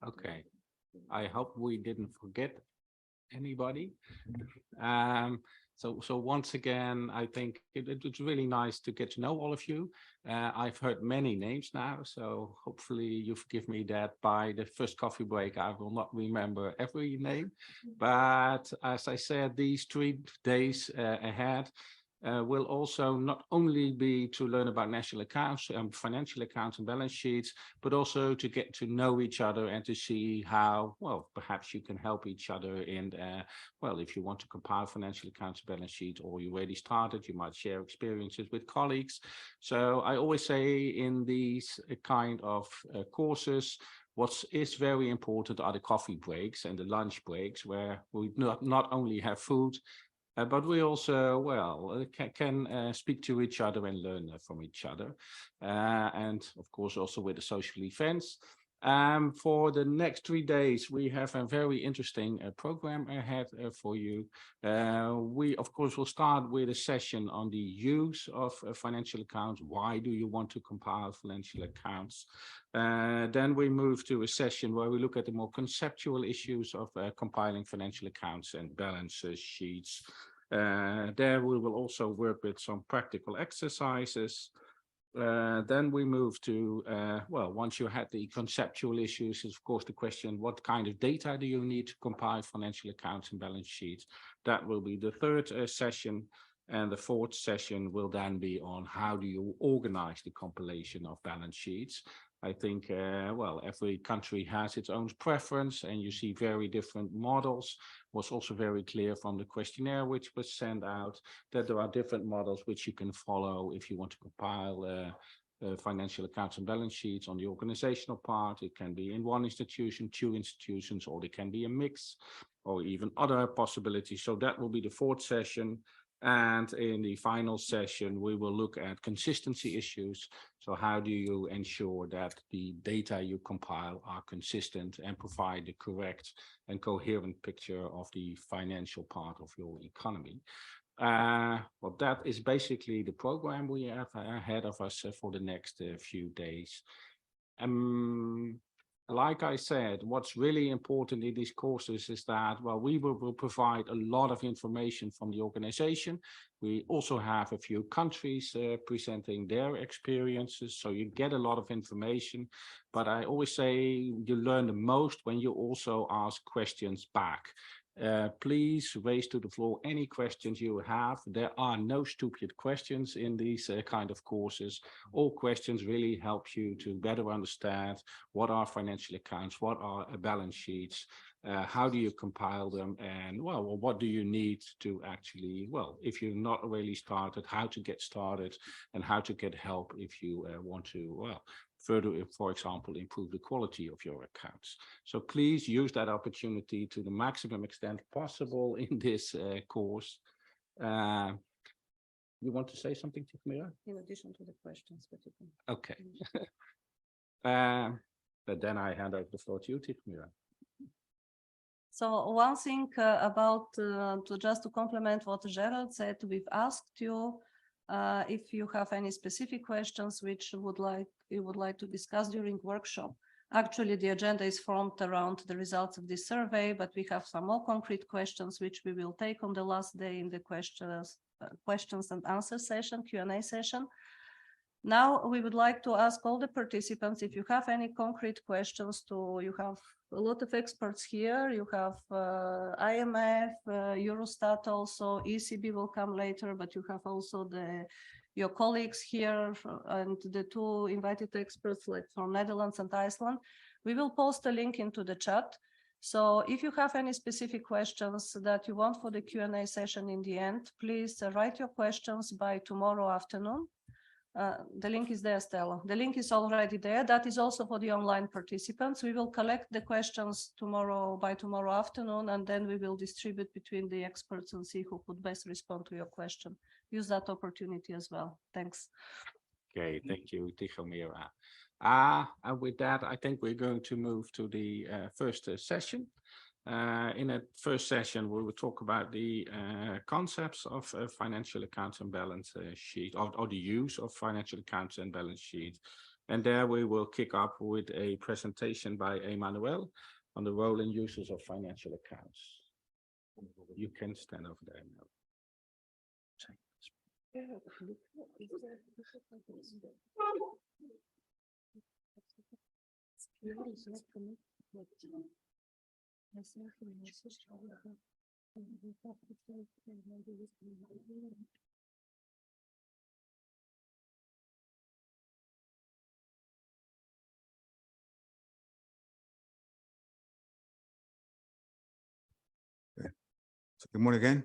Okay, I hope we didn't forget anybody. So once again, I think it's really nice to get to know all of you. I've heard many names now, so hopefully you forgive me that by the first coffee break, I will not remember every name. But as I said, these 3 days ahead will also not only be to learn about national accounts and financial accounts and balance sheets, but also to get to know each other and to see how, well, perhaps you can help each other in, well, if you want to compile financial accounts and balance sheets, or you already started, you might share experiences with colleagues. So I always say in these kind of courses, what is very important are the coffee breaks and the lunch breaks, where we not only have food, but we also, well, can speak to each other and learn from each other. And of course, also with the social events. For the next 3 days, we have a very interesting program ahead for you. We, of course, will start with a session on the use of financial accounts. Why do you want to compile financial accounts? Then we move to a session where we look at the more conceptual issues of compiling financial accounts and balance sheets. There we will also work with some practical exercises. Then we move to, well, once you had the conceptual issues, is of course the question, what kind of data do you need to compile financial accounts and balance sheets? That will be the 3rd session. And the 4th session will then be on how do you organize the compilation of balance sheets. I think, well, every country has its own preference, and you see very different models. Was also very clear from the questionnaire which was sent out that there are different models which you can follow if you want to compile financial accounts and balance sheets on the organizational part. It can be in one institution, 2 institutions, or it can be a mix, or even other possibilities. So that will be the 4th session. And in the final session, we will look at consistency issues. So how do you ensure that the data you compile are consistent and provide the correct and coherent picture of the financial part of your economy? Well, that is basically the program we have ahead of us for the next few days. Like I said, what's really important in these courses is that, well, we will provide a lot of information from the organization. We also have a few countries presenting their experiences, so you get a lot of information. But I always say you learn the most when you also ask questions back. Please raise to the floor any questions you have. There are no stupid questions in these kind of courses. All questions really help you to better understand what are financial accounts, what are balance sheets, how do you compile them, and well, what do you need to actually, well, if you're not really started, how to get started and how to get help if you want to, well, further, for example, improve the quality of your accounts. So please use that opportunity to the maximum extent possible in this course. You want to say something, Tikmira? In addition to the questions, but you can. Okay. But then I hand over the floor to you, Tikmira. So one thing about, just to complement what Gerald said, we've asked you if you have any specific questions which you would like to discuss during workshop. Actually, the agenda is formed around the results of this survey, but we have some more concrete questions which we will take on the last day in the questions and answer session, Q&A session. Now we would like to ask all the participants if you have any concrete questions. You have a lot of experts here. You have IMF, Eurostat also, ECB will come later, but you have also your colleagues here and the 2 invited experts like from Netherlands and Iceland. We will post a link into the chat. So if you have any specific questions that you want for the Q&A session in the end, please write your questions by tomorrow afternoon. The link is there, Stella. The link is already there. That is also for the online participants. We will collect the questions by tomorrow afternoon, and then we will distribute between the experts and see who could best respond to your question. Use that opportunity as well. Thanks. Okay, thank you, Tikmira. And with that, I think we're going to move to the first session. In that first session, we will talk about the concepts of financial accounts and balance sheet, or the use of financial accounts and balance sheet. And there we will kick off with a presentation by Emmanuel on the role and uses of financial accounts. You can stand over there now. So good morning again.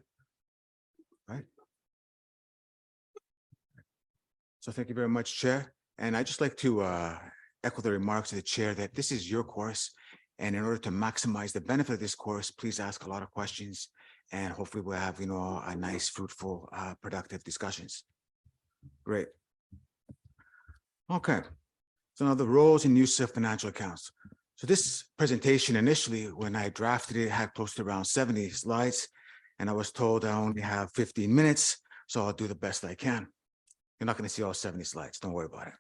Right. So thank you very much, Chair. And I'd just like to echo the remarks of the Chair that this is your course. And in order to maximize the benefit of this course, please ask a lot of questions. And hopefully we'll have, a nice, fruitful, productive discussions. Great. Okay. So now the roles and use of financial accounts. So this presentation initially, when I drafted it, had close to around 70 slides. And I was told I only have 15 minutes, so I'll do the best I can. You're not going to see all 70 slides. Don't worry about it.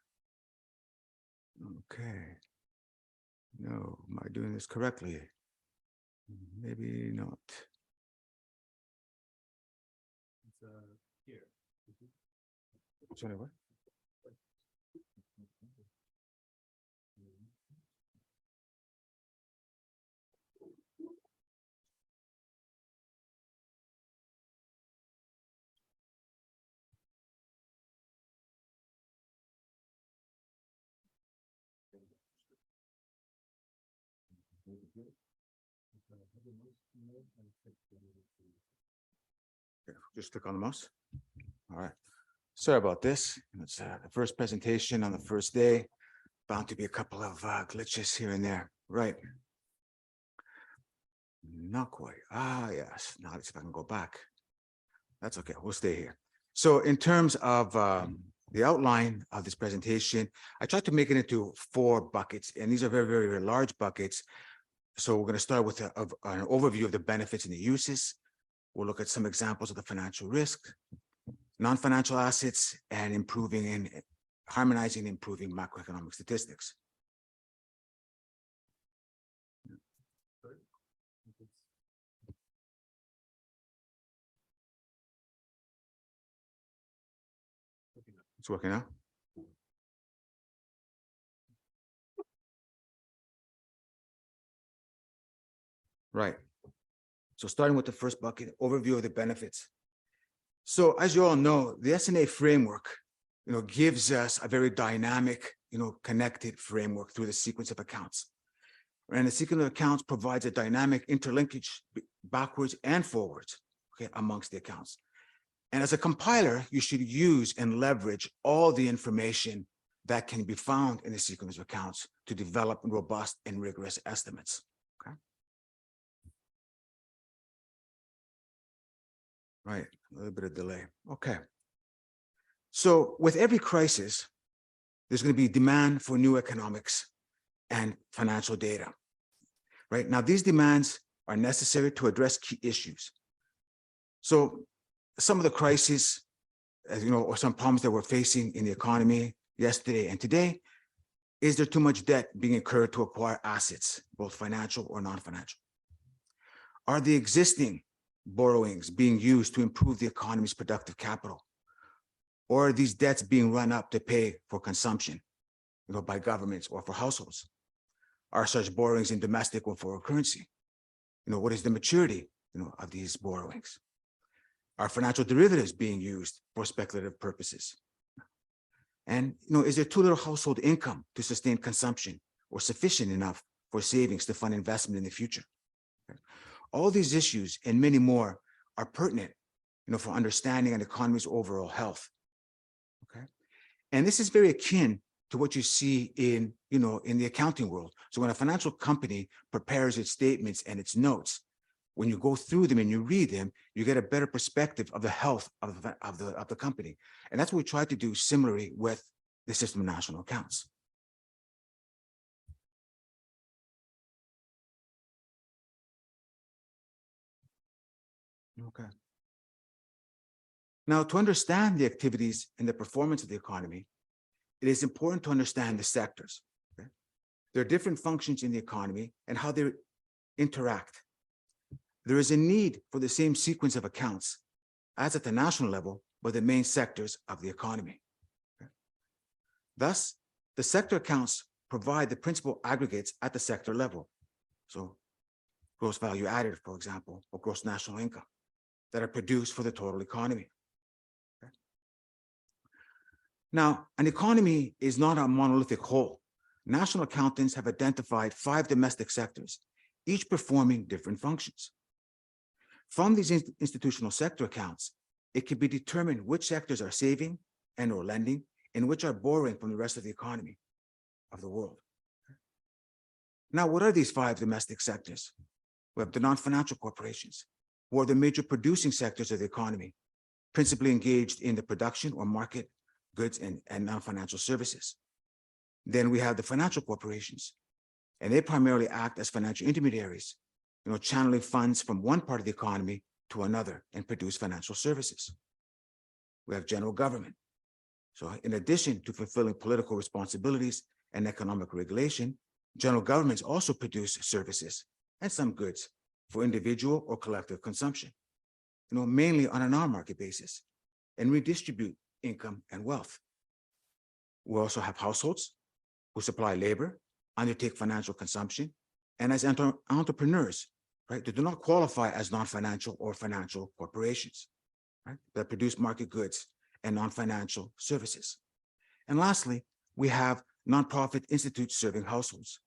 Okay. No, am I doing this correctly? Maybe not. It's here. Sorry, what? Just click on the mouse. All right. Sorry about this. It's the first presentation on the first day. Bound to be a couple of glitches here and there. Right. Not quite. Ah, yes. Now let's see if I can go back. That's okay. We'll stay here. So in terms of the outline of this presentation, I tried to make it into 4 buckets, and these are very, very, very large buckets. So we're going to start with an overview of the benefits and the uses. We'll look at some examples of the financial risk, non-financial assets, and improving and harmonizing and improving macroeconomic statistics. It's working now. Right. So starting with the first bucket, overview of the benefits. So as you all know, the S&A framework, gives us a very dynamic, connected framework through the sequence of accounts. And the sequence of accounts provides a dynamic interlinkage backwards and forwards, amongst the accounts. And as a compiler, you should use and leverage all the information that can be found in the sequence of accounts to develop robust and rigorous estimates. Right, a little bit of delay. Okay. So with every crisis, there's going to be demand for new economics and financial data. Right now, these demands are necessary to address key issues. So some of the crises, or some problems that we're facing in the economy yesterday and today, is there too much debt being incurred to acquire assets, both financial or non-financial? Are the existing borrowings being used to improve the economy's productive capital? Or are these debts being run up to pay for consumption, by governments or for households? Are such borrowings in domestic or foreign currency? What is the maturity, of these borrowings? Are financial derivatives being used for speculative purposes? And, is there too little household income to sustain consumption or sufficient enough for savings to fund investment in the future? All these issues and many more are pertinent, for understanding an economy's overall health. Okay. And this is very akin to what you see in the accounting world. So when a financial company prepares its statements and its notes, when you go through them and you read them, you get a better perspective of the health of the company. And that's what we try to do similarly with the system of national accounts. Okay. Now, to understand the activities and the performance of the economy, it is important to understand the sectors. Okay? There are different functions in the economy and how they interact. There is a need for the same sequence of accounts as at the national level, but the main sectors of the economy. Okay? Thus, the sector accounts provide the principal aggregates at the sector level. So gross value added, for example, or gross national income that are produced for the total economy. Okay? Now, an economy is not a monolithic whole. National accountants have identified 5 domestic sectors, each performing different functions. From these institutional sector accounts, it can be determined which sectors are saving and or lending and which are borrowing from the rest of the economy of the world. Now, what are these 5 domestic sectors? We have the non-financial corporations, who are the major producing sectors of the economy, principally engaged in the production or market goods and non-financial services. Then we have the financial corporations, and they primarily act as financial intermediaries, channeling funds from one part of the economy to another and produce financial services. We have general government. So in addition to fulfilling political responsibilities and economic regulation, general governments also produce services and some goods for individual or collective consumption, mainly on a non-market basis, and redistribute income and wealth. We also have households who supply labor, undertake financial consumption, and as entrepreneurs, right, they do not qualify as non-financial or financial corporations, right, that produce market goods and non-financial services. And lastly, we have nonprofit institutes serving households,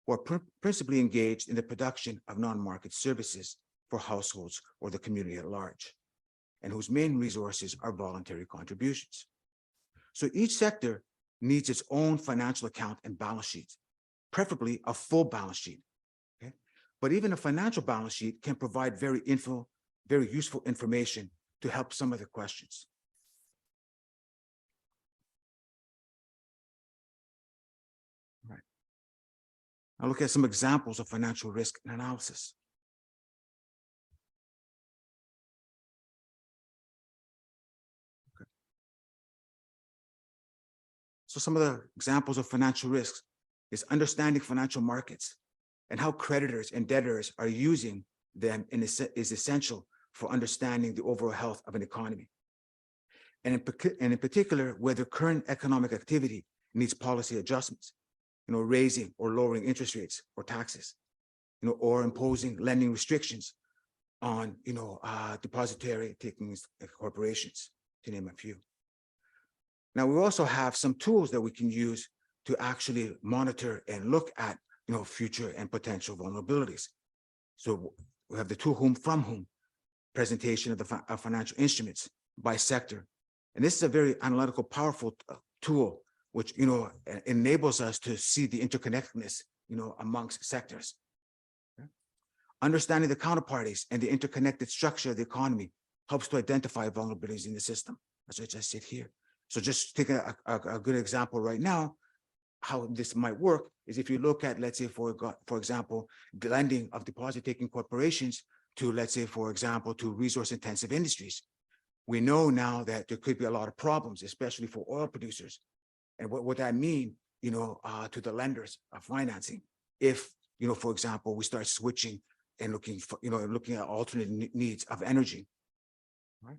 who are principally engaged in the production of non-market services for households or the community at large, and whose main resources are voluntary contributions. So each sector needs its own financial account and balance sheet, preferably a full balance sheet. Okay? But even a financial balance sheet can provide very useful information to help some of the questions. All right. Now look at some examples of financial risk and analysis. Okay. So some of the examples of financial risks is understanding financial markets and how creditors and debtors are using them is essential for understanding the overall health of an economy. And in particular, whether current economic activity needs policy adjustments, raising or lowering interest rates or taxes, or imposing lending restrictions on, depository taking corporations, to name a few. Now, we also have some tools that we can use to actually monitor and look at, future and potential vulnerabilities. So we have the to whom, from whom presentation of the financial instruments by sector. And this is a very analytical, powerful tool, which, enables us to see the interconnectedness, amongst sectors. Okay? Understanding the counterparties and the interconnected structure of the economy helps to identify vulnerabilities in the system, as I just said here. So just take a good example right now, how this might work is if you look at, let's say, for example, the lending of deposit-taking corporations to, let's say, for example, to resource-intensive industries. We know now that there could be a lot of problems, especially for oil producers. And what would that mean, to the lenders of financing if, for example, we start switching and looking at alternate needs of energy, right?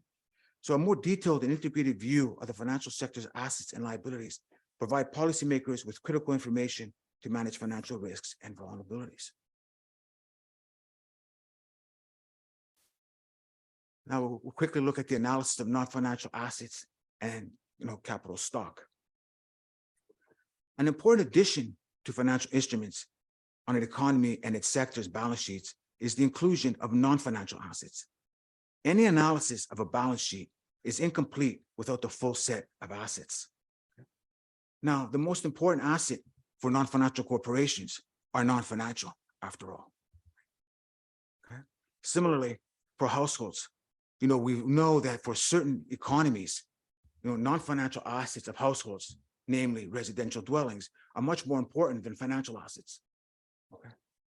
So a more detailed and integrated view of the financial sector's assets and liabilities provide policymakers with critical information to manage financial risks and vulnerabilities. Now we'll quickly look at the analysis of non-financial assets and capital stock. An important addition to financial instruments on an economy and its sector's balance sheets is the inclusion of non-financial assets. Any analysis of a balance sheet is incomplete without the full set of assets. Now, the most important asset for non-financial corporations are non-financial, after all. Okay? Similarly, for households, we know that for certain economies, non-financial assets of households, namely residential dwellings, are much more important than financial assets. Okay?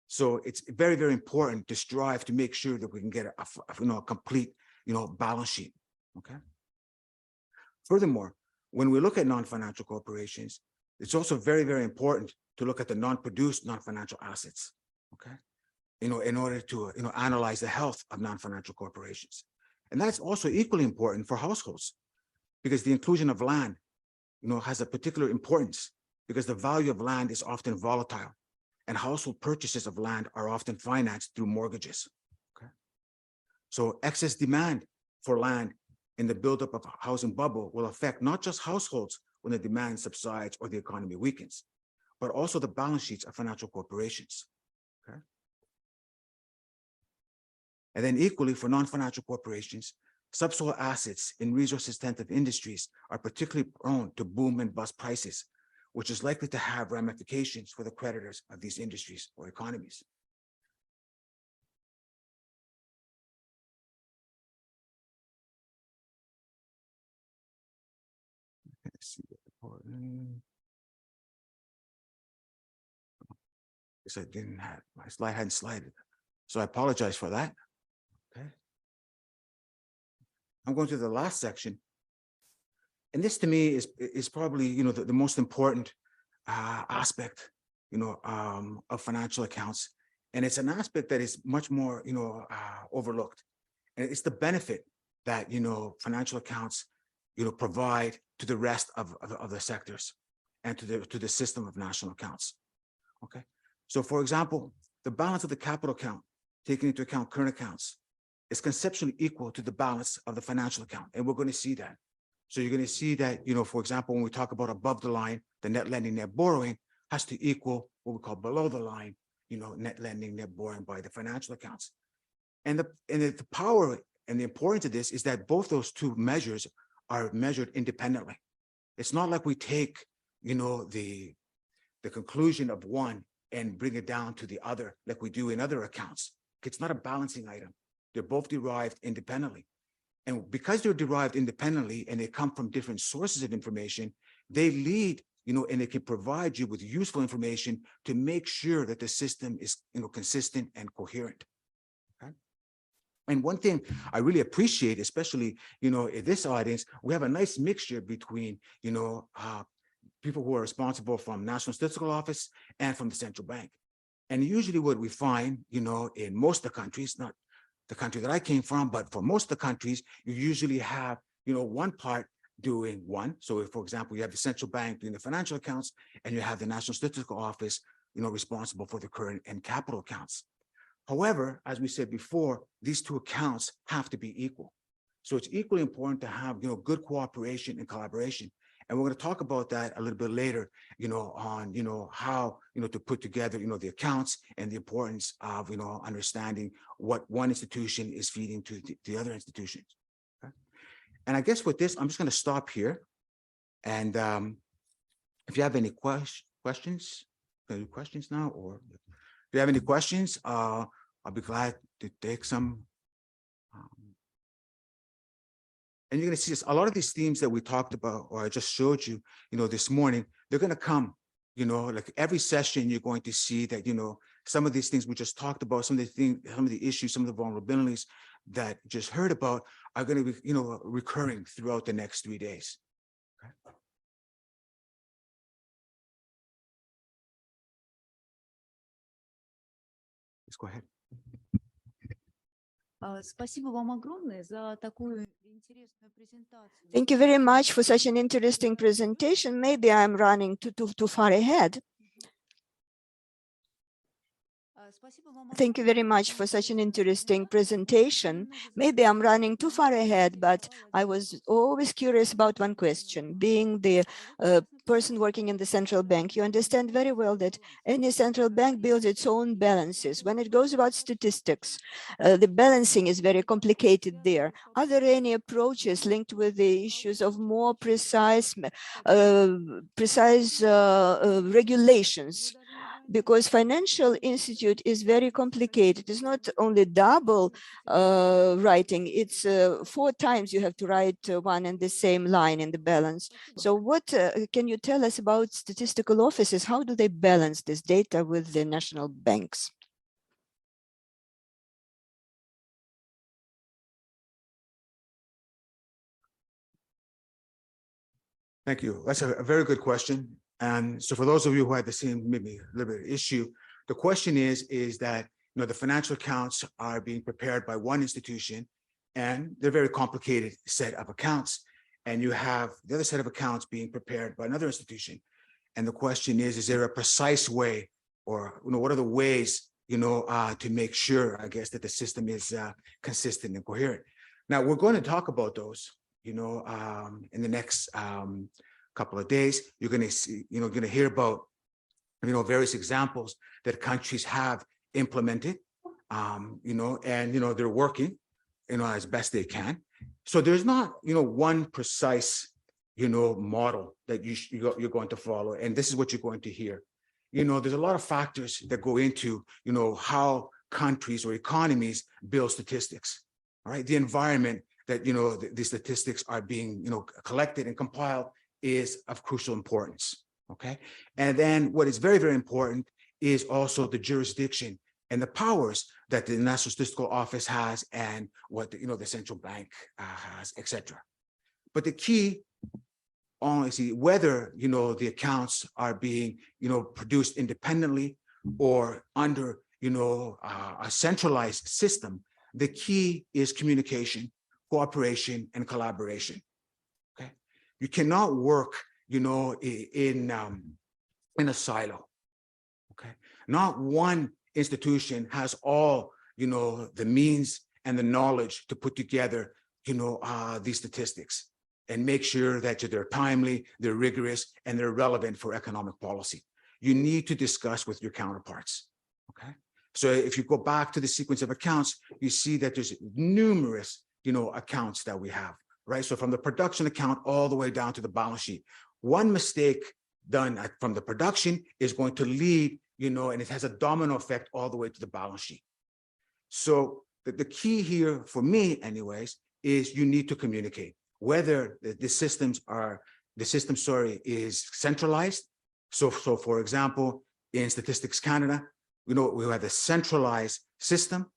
So it's very, very important to strive to make sure that we can get a complete, balance sheet. Okay. Furthermore, when we look at non-financial corporations, it's also very, very important to look at the non-produced non-financial assets, okay? In order to, analyze the health of non-financial corporations. And that's also equally important for households, because the inclusion of land, has a particular importance, because the value of land is often volatile, and household purchases of land are often financed through mortgages, okay? So excess demand for land in the buildup of a housing bubble will affect not just households when the demand subsides or the economy weakens, but also the balance sheets of financial corporations, okay? And then equally for non-financial corporations, subsoil assets in resource-intensive industries are particularly prone to boom and bust prices, which is likely to have ramifications for the creditors of these industries or economies. Let's see. Guess I didn't have, my slide hadn't slided. So I apologize for that. Okay. I'm going to the last section. And this to me is probably, the most important aspect, of financial accounts. And it's an aspect that is much more, overlooked. And it's the benefit that, financial accounts, provide to the rest of the sectors and to the system of national accounts. Okay. So for example, the balance of the capital account, taking into account current accounts, is conceptually equal to the balance of the financial account. And we're going to see that. So you're going to see that, for example, when we talk about above the line, the net lending, net borrowing has to equal what we call below the line, net lending, net borrowing by the financial accounts. And the power and the importance of this is that both those two measures are measured independently. It's not like we take, the conclusion of one and bring it down to the other like we do in other accounts. It's not a balancing item. They're both derived independently. And because they're derived independently and they come from different sources of information, they lead, and they can provide you with useful information to make sure that the system is, consistent and coherent. Okay? And one thing I really appreciate, especially, in this audience, we have a nice mixture between, people who are responsible from National Statistical Office and from the central bank. And usually what we find, in most of the countries, not the country that I came from, but for most of the countries, you usually have, one part doing one. So if, for example, you have the central bank doing the financial accounts and you have the National Statistical Office, responsible for the current and capital accounts. However, as we said before, these two accounts have to be equal. So it's equally important to have, good cooperation and collaboration. And we're going to talk about that a little bit later, on, how, to put together, the accounts and the importance of, understanding what one institution is feeding to the other institutions. Okay? And I guess with this, I'm just going to stop here. And if you have any questions now, or if you have any questions, I'll be glad to take some. And you're going to see this, a lot of these themes that we talked about, or I just showed you, this morning, they're going to come, like every session, you're going to see that, some of these things we just talked about, some of the things, some of the issues, some of the vulnerabilities that you just heard about are going to be, recurring throughout the next 3 days. Okay. Let's go ahead. Спасибо вам огромное за такую интересную презентацию. Thank you very much for such an interesting presentation. Maybe I'm running too far ahead. Thank you very much for such an interesting presentation. Maybe I'm running too far ahead, but I was always curious about one question. Being the person working in the central bank, you understand very well that any central bank builds its own balances. When it goes about statistics, the balancing is very complicated there. Are there any approaches linked with the issues of more precise regulations? Because financial institute is very complicated. It's not only double writing, it's 4 times you have to write one and the same line in the balance. So what can you tell us about statistical offices? How do they balance this data with the national banks? Thank you. That's a very good question. And so for those of you who had the same maybe a little bit issue, the question is that the financial accounts are being prepared by one institution, and they're very complicated set of accounts. And you have the other set of accounts being prepared by another institution. And the question is there a precise way, or what are the ways to make sure, I guess, that the system is consistent and coherent? Now we're going to talk about those in the next couple of days. You're going to see, going to hear about various examples that countries have implemented, and they're working as best they can. So there's not one precise model that you're going to follow, and this is what you're going to hear. There's a lot of factors that go into how countries or economies build statistics. All right, the environment that the statistics are being collected and compiled is of crucial importance. Okay, and then what is very, very important is also the jurisdiction and the powers that the National Statistical Office has, and what the central bank has, etc. But the key, honestly, whether the accounts are being produced independently or under a centralized system, the key is communication, cooperation, and collaboration. Okay, you cannot work in a silo. Okay, not one institution has all the means and the knowledge to put together these statistics and make sure that they're timely, they're rigorous, and they're relevant for economic policy. You need to discuss with your counterparts. Okay, so if you go back to the sequence of accounts, you see that there's numerous accounts that we have, right? So from the production account all the way down to the balance sheet. One mistake done from the production is going to lead, and it has a domino effect all the way to the balance sheet. So the key here for me anyways, is you need to communicate, whether the system is centralized. So for example, in Statistics Canada, we have a centralized system.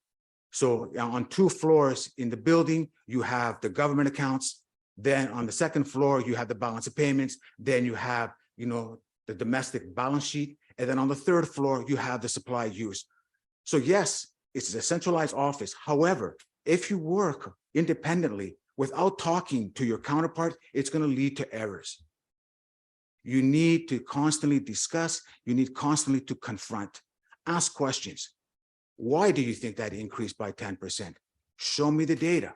So on 2 floors in the building, you have the government accounts. Then on the 2nd floor, you have the balance of payments. Then you have, the domestic balance sheet. And then on the 3rd floor, you have the supply use. So yes, it's a centralized office. However, if you work independently without talking to your counterpart, it's going to lead to errors. You need to constantly discuss. You need constantly to confront, ask questions. Why do you think that increased by 10%? Show me the data.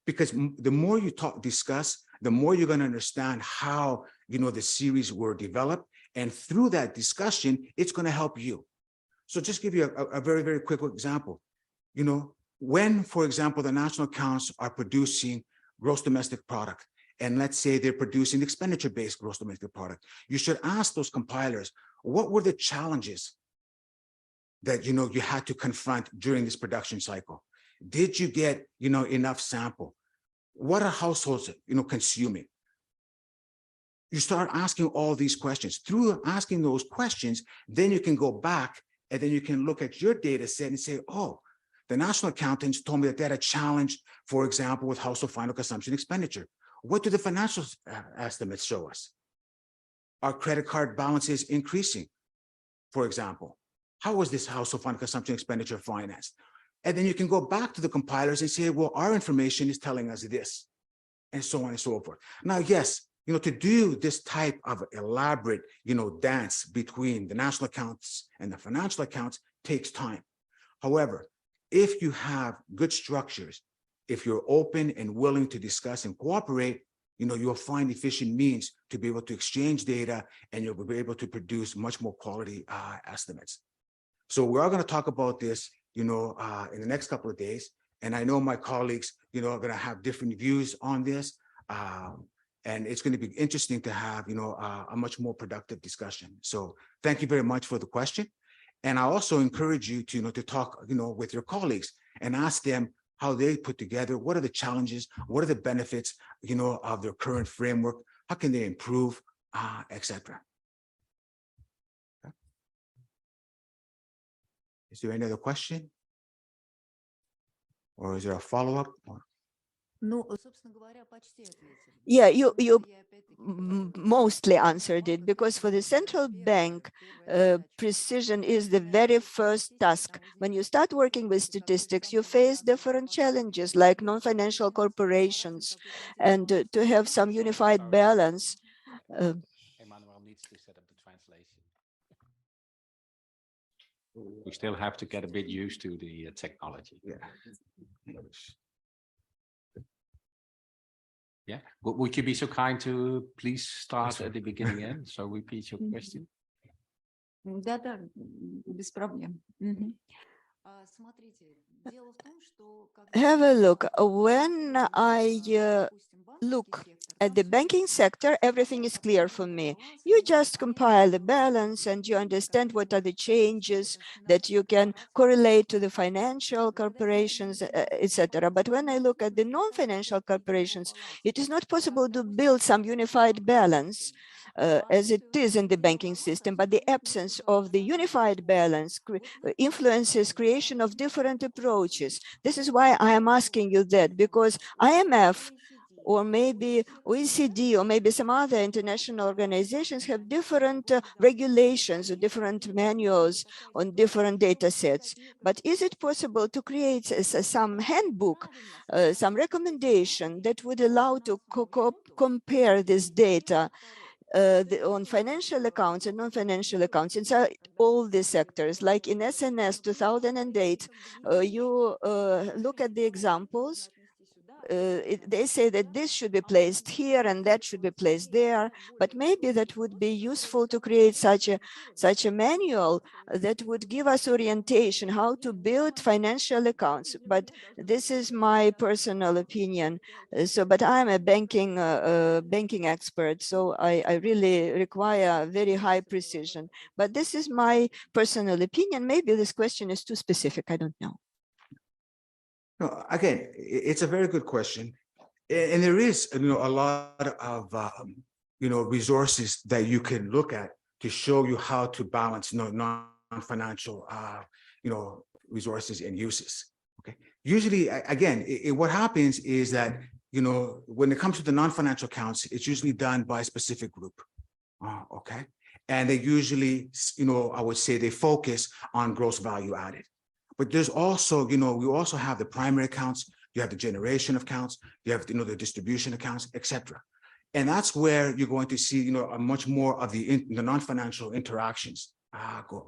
Because the more you discuss, the more you're going to understand how, the series were developed. And through that discussion, it's going to help you. So just give you a very, very quick example. When, for example, the national accounts are producing gross domestic product, and let's say they're producing expenditure-based gross domestic product, you should ask those compilers, what were the challenges that, you had to confront during this production cycle? Did you get, enough sample? What are households, consuming? You start asking all these questions. Through asking those questions, then you can go back and then you can look at your data set and say, oh, the national accountants told me that they had a challenge, for example, with household final consumption expenditure. What do the financial estimates show us? Are credit card balances increasing, for example? How was this household final consumption expenditure financed? And then you can go back to the compilers and say, well, our information is telling us this, and so on and so forth. Now, yes, to do this type of elaborate, dance between the national accounts and the financial accounts takes time. However, if you have good structures, if you're open and willing to discuss and cooperate, you'll find efficient means to be able to exchange data, and you'll be able to produce much more quality estimates. So we are going to talk about this, in the next couple of days. And I know my colleagues, are going to have different views on this. And it's going to be interesting to have, a much more productive discussion. So thank you very much for the question. And I also encourage you to, to talk, with your colleagues and ask them how they put together, what are the challenges, what are the benefits, of their current framework, how can they improve, etc. Okay. Is there any other question? Or is there a follow-up? Ну, собственно говоря, почти ответили. Yeah, you Я опять-таки mostly answered it, because for the central bank, precision is the very first task. When you start working with statistics, you face different challenges like non-financial corporations, and to have some unified Sorry. balance. Emmanuel needs to set up the translation. We still have to get a bit used to the technology. Yeah. Yeah. Would you be so kind to please start at the beginning again? So repeat your question. Да, без проблем. Мгм. Смотрите, дело в том, что Have a look. When I look at the banking sector, everything is clear for me. You just compile the balance and you understand what are the changes that you can correlate to the financial corporations, etc. But when I look at the non-financial corporations, it is not possible to build some unified balance as it is in the banking system, but the absence of the unified balance influences creation of different approaches. This is why I am asking you that, because IMF or maybe OECD or maybe some other international organizations have different regulations or different manuals on different data sets. But is it possible to create some handbook, some recommendation that would allow to compare this data on financial accounts and non-financial accounts inside all the sectors? Like in SNS 2008, you look at the examples, they say that this should be placed here and that should be placed there, but maybe that would be useful to create such a manual that would give us orientation how to build financial accounts. But this is my personal opinion. But I'm a banking expert, so I really require very high precision. But this is my personal opinion. Maybe this question is too specific. I don't know. No, again, it's a very good question. And there is, a lot of, resources that you can look at to show you how to balance, non-financial, resources and uses. Okay. Usually, again, what happens is that, when it comes to the non-financial accounts, it's usually done by a specific group. Okay. And they usually, I would say they focus on gross value added. But there's also, we also have the primary accounts, you have the generation of accounts, you have, the distribution accounts, etc. And that's where you're going to see, a much more of the non-financial interactions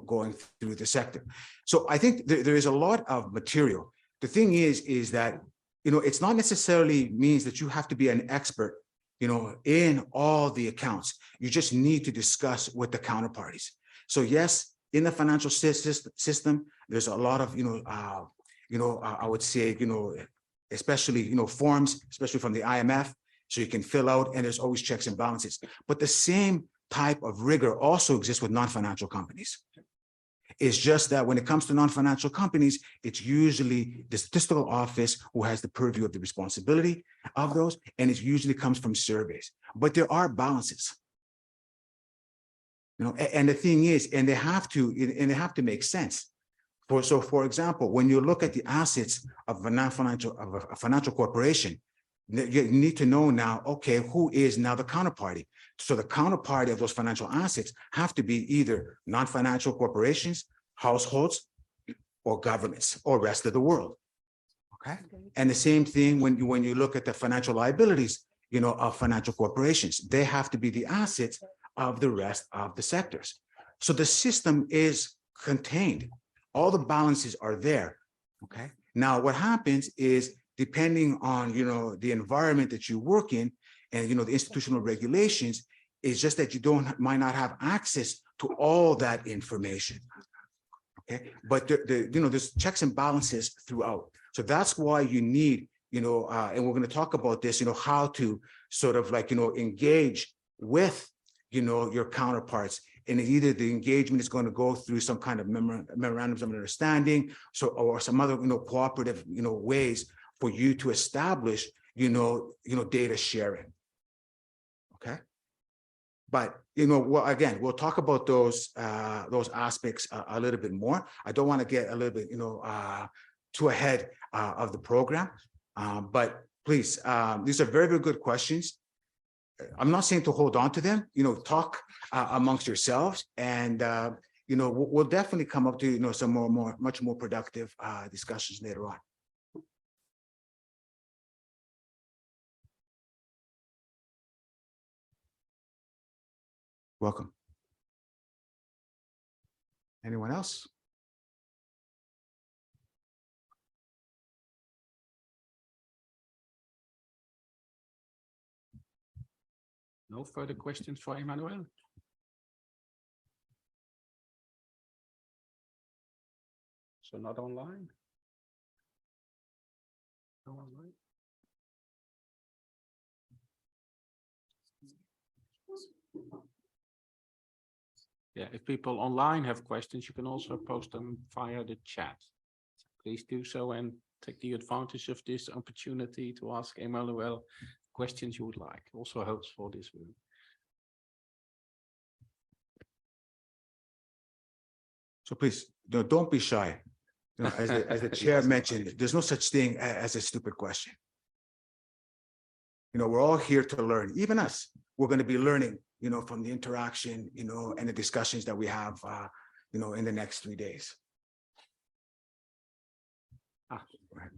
going through the sector. So I think there is a lot of material. The thing is that, it's not necessarily means that you have to be an expert, in all the accounts. You just need to discuss with the counterparties. So yes, in the financial system, there's a lot of, I would say, especially, forms, especially from the IMF, so you can fill out, and there's always checks and balances. But the same type of rigor also exists with non-financial companies. It's just that when it comes to non-financial companies, it's usually the statistical office who has the purview of the responsibility of those, and it usually comes from surveys. But there are balances. And the thing is, and they have to make sense. So for example, when you look at the assets of a financial corporation, you need to know now, okay, who is now the counterparty? So the counterparty of those financial assets have to be either non-financial corporations, households, or governments, or rest of the world. Okay. And the same thing when you look at the financial liabilities, of financial corporations, they have to be the assets of the rest of the sectors. So the system is contained. All the balances are there. Okay. Now what happens is, depending on, the environment that you work in and, the institutional regulations, is just that you might not have access to all that information. Okay. But there's checks and balances throughout. So that's why you need, and we're going to talk about this, how to sort of like, engage with, your counterparts. And either the engagement is going to go through some kind of memorandums of understanding, or some other, cooperative, ways for you to establish, data sharing. Okay. But, well, again, we'll talk about those aspects a little bit more. I don't want to get a little bit, too ahead of the program. But please, these are very, very good questions. I'm not saying to hold on to them, talk amongst yourselves, and we'll definitely come up to some much more productive discussions later on. Welcome. Anyone else? No further questions for Emmanuel? So not online? No online? Yeah, if people online have questions, you can also post them via the chat. Please do so and take the advantage of this opportunity to ask Emmanuel questions you would like. Also helps for this room. So please, don't be shy. As the chair mentioned, there's no such thing as a stupid question. We're all here to learn, even us. We're going to be learning, from the interaction, and the discussions that we have, in the next 3 days. Go ahead.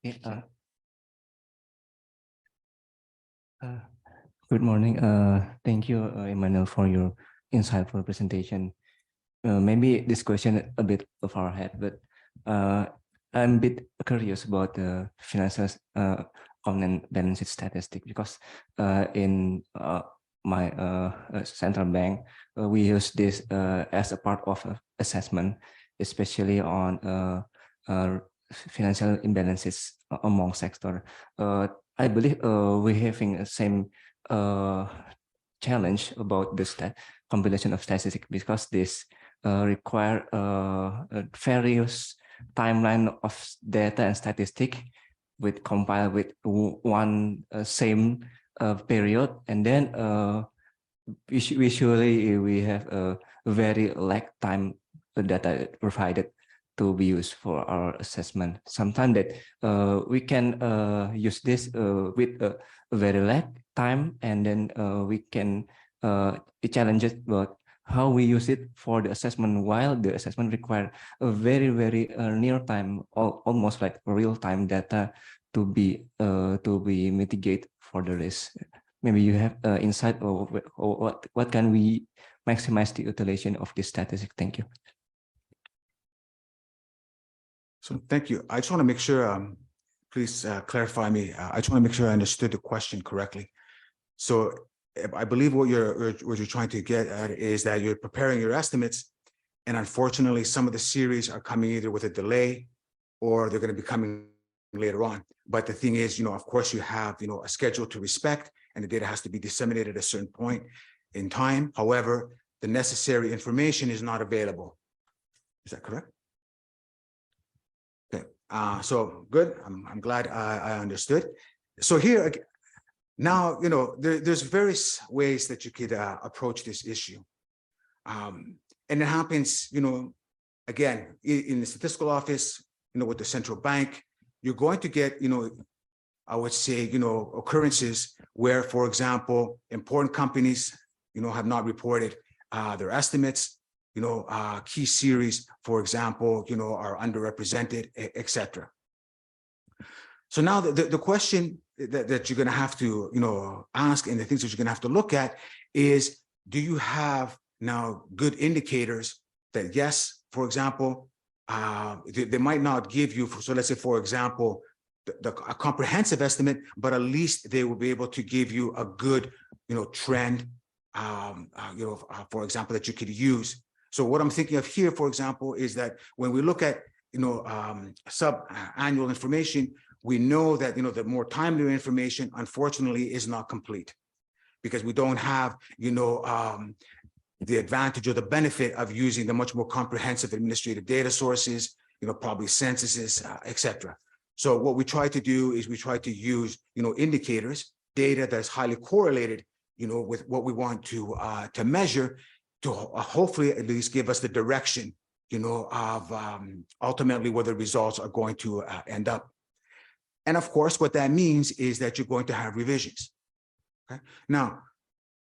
Okay, good morning. Thank you, Emmanuel, for your insightful presentation. Maybe this question a bit far ahead, but I'm a bit curious about the financial covenant balance sheet statistic, because in my central bank, we use this as a part of assessment, especially on financial imbalances among sector. I believe we're having the same challenge about this compilation of statistics, because this require various timeline of data and statistic with compile with one same period, and then usually we have a very lag time data provided to be used for our assessment. Sometimes that we can use this with a very lag time, and then we can challenge it about how we use it for the assessment, while the assessment require a very, very near time, almost like real time data to be mitigate for the risk. Maybe you have insight or what can we maximize the utilization of this statistic? Thank you. So thank you. I just want to make sure, please clarify me. I just want to make sure I understood the question correctly. So I believe what you're trying to get at is that you're preparing your estimates, and unfortunately, some of the series are coming either with a delay or they're going to be coming later on. But the thing is, of course, you have, a schedule to respect, and the data has to be disseminated at a certain point in time. However, the necessary information is not available. Is that correct? Okay. So good. I'm glad I understood. So here, now, there's various ways that you could approach this issue. And it happens, again, in the statistical office, with the central bank, you're going to get, I would say, occurrences where, for example, important companies, have not reported their estimates, key series, for example, are underrepresented, etc. So now the question that you're going to have to, ask, and the things that you're going to have to look at is, do you have now good indicators that, yes, for example, they might not give you, so let's say, for example, a comprehensive estimate, but at least they will be able to give you a good, trend, for example, that you could use. So what I'm thinking of here, for example, is that when we look at, sub-annual information, we know that, the more timely information, unfortunately, is not complete, because we don't have, the advantage or the benefit of using the much more comprehensive administrative data sources, probably censuses, etc. So what we try to do is we try to use, indicators, data that's highly correlated, with what we want to measure, to hopefully at least give us the direction of ultimately where the results are going to end up. And of course, what that means is that you're going to have revisions. Okay. Now,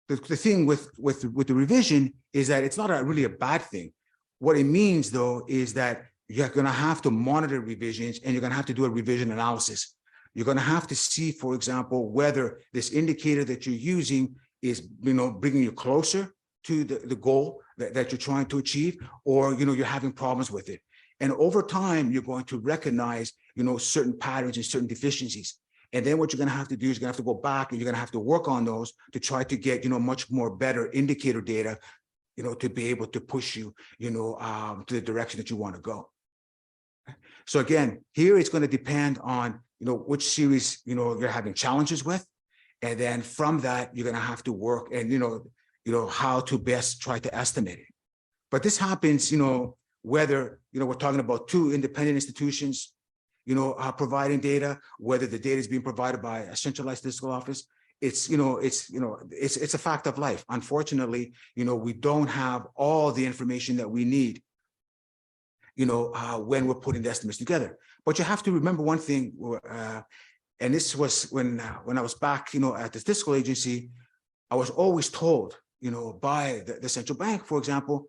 the thing with the revision is that it's not really a bad thing. What it means, though, is that you're going to have to monitor revisions, and you're going to have to do a revision analysis. You're going to have to see, for example, whether this indicator that you're using is, bringing you closer to the goal that you're trying to achieve, or, you're having problems with it. And over time, you're going to recognize, certain patterns and certain deficiencies. And then what you're going to have to do is you're going to have to go back and you're going to have to work on those to try to get, much more better indicator data, to be able to push you, to the direction that you want to go. So again, here it's going to depend on, which series, you're having challenges with. And then from that, you're going to have to work and, how to best try to estimate it. But this happens, whether, we're talking about two independent institutions, providing data, whether the data is being provided by a centralized statistical office. It's a fact of life. Unfortunately, we don't have all the information that we need, when we're putting the estimates together. But you have to remember one thing, and this was when I was back, at the statistical agency, I was always told, by the central bank, for example,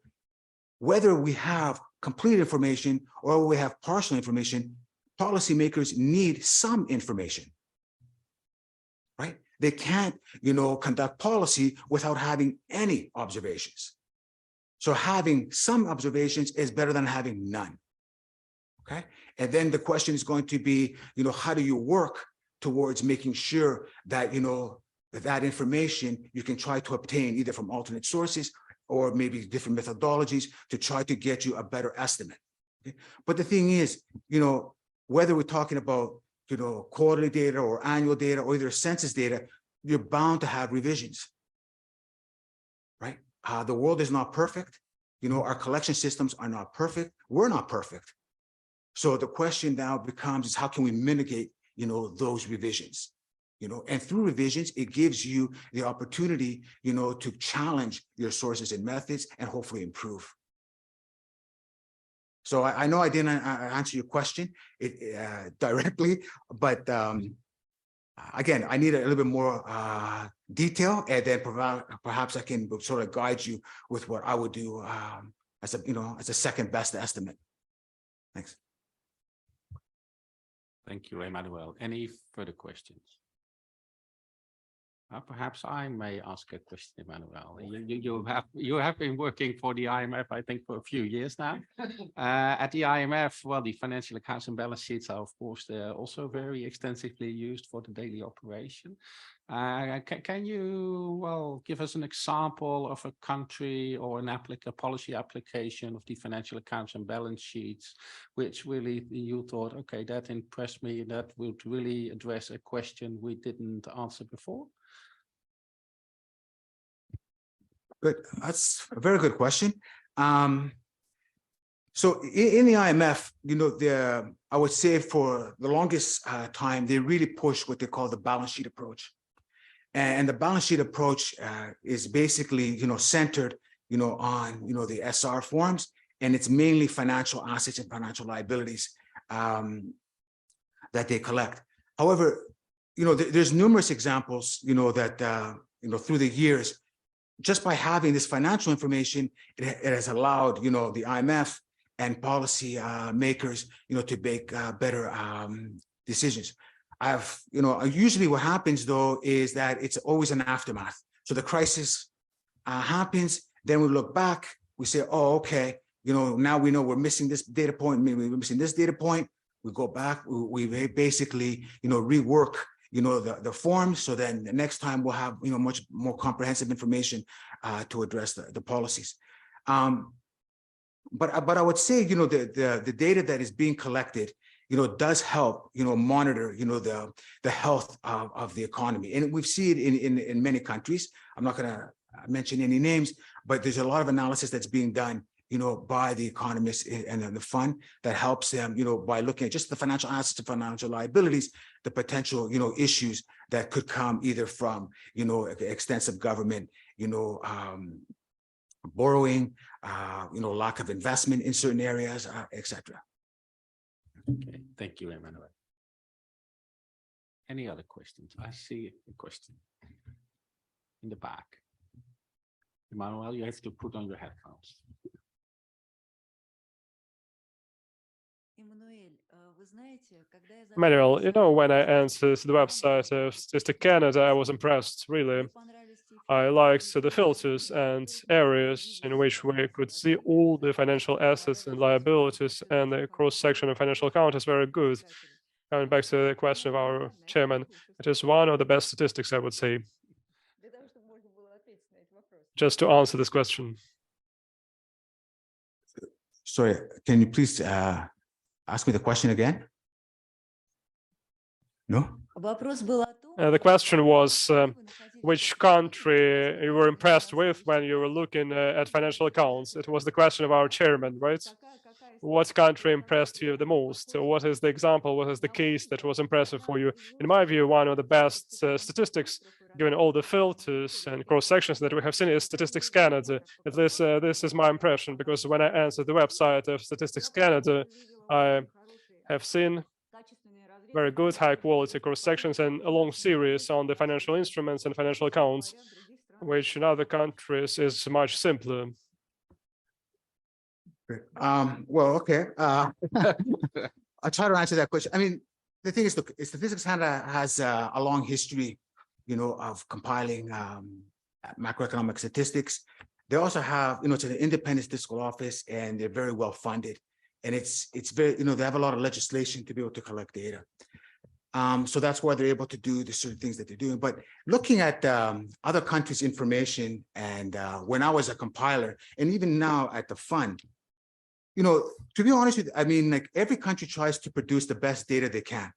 whether we have complete information or we have partial information, policymakers need some information, right? They can't, conduct policy without having any observations. So having some observations is better than having none, okay? And then the question is going to be, how do you work towards making sure that, that information you can try to obtain either from alternate sources or maybe different methodologies to try to get you a better estimate. Okay? But the thing is, whether we're talking about, quarterly data or annual data or either census data, you're bound to have revisions, right? The world is not perfect. Our collection systems are not perfect. We're not perfect. So the question now becomes is how can we mitigate, those revisions? And through revisions, it gives you the opportunity, to challenge your sources and methods and hopefully improve. So I know I didn't answer your question directly, but again, I need a little bit more detail, and then perhaps I can sort of guide you with what I would do as a second best estimate. Thanks. Thank you, Emmanuel. Any further questions? Perhaps I may ask a question, Emmanuel. You have been working for the IMF, I think, for a few years now. At the IMF, well, the financial accounts and balance sheets are, of course, they're also very extensively used for the daily operation. Can you, well, give us an example of a country or a policy application of the financial accounts and balance sheets, which really you thought, okay, that impressed me, that would really address a question we didn't answer before? Good. That's a very good question. So in the IMF, I would say for the longest time, they really pushed what they call the balance sheet approach. And the balance sheet approach is basically, centered, on, the SR forms, and it's mainly financial assets and financial liabilities that they collect. However, there's numerous examples, that, through the years, just by having this financial information, it has allowed, the IMF and policy makers, to make better decisions. Usually what happens though is that it's always an aftermath. So the crisis happens, then we look back, we say, oh, okay, now we know we're missing this data point, maybe we're missing this data point. We go back, we basically, rework the form. So then the next time we'll have, much more comprehensive information to address the policies. But I would say, the data that is being collected, does help, monitor, the health of the economy. And we've seen it in many countries. I'm not going to mention any names, but there's a lot of analysis that's being done, by the economists and the fund that helps them, by looking at just the financial assets and financial liabilities, the potential, issues that could come either from, extensive government, borrowing, lack of investment in certain areas, etc. Okay, thank you, Emmanuel. Any other questions? I see a question in the back. Emmanuel, you have to put on your headphones. Emmanuel, when I entered the website of Statistic Canada, I was impressed, really. I liked the filters and areas in which we could see all the financial assets and liabilities, and the cross-section of financial account is very good. Coming back to the question of our chairman, it is one of the best statistics, I would say. Just to answer this question. Sorry, can you please ask me the question again? No? The question was which country you were impressed with when you were looking at financial accounts. It was the question of our chairman, right? What country impressed you the most? What is the example? What is the case that was impressive for you? In my view, one of the best statistics, given all the filters and cross sections that we have seen, is Statistics Canada. At least this is my impression, because when I answered the website of Statistics Canada, I have seen very good, high quality cross sections and a long series on the financial instruments and financial accounts, which in other countries is much simpler. Well, okay. I'll try to answer that question. I mean, the thing is, look, Statistics Canada has a long history, of compiling macroeconomic statistics. They also have, it's an independent statistical office, and they're very well funded. And it's very, they have a lot of legislation to be able to collect data. So that's why they're able to do the certain things that they're doing. But looking at other countries' information, and when I was a compiler, and even now at the fund, to be honest with you, I mean, like, every country tries to produce the best data they can.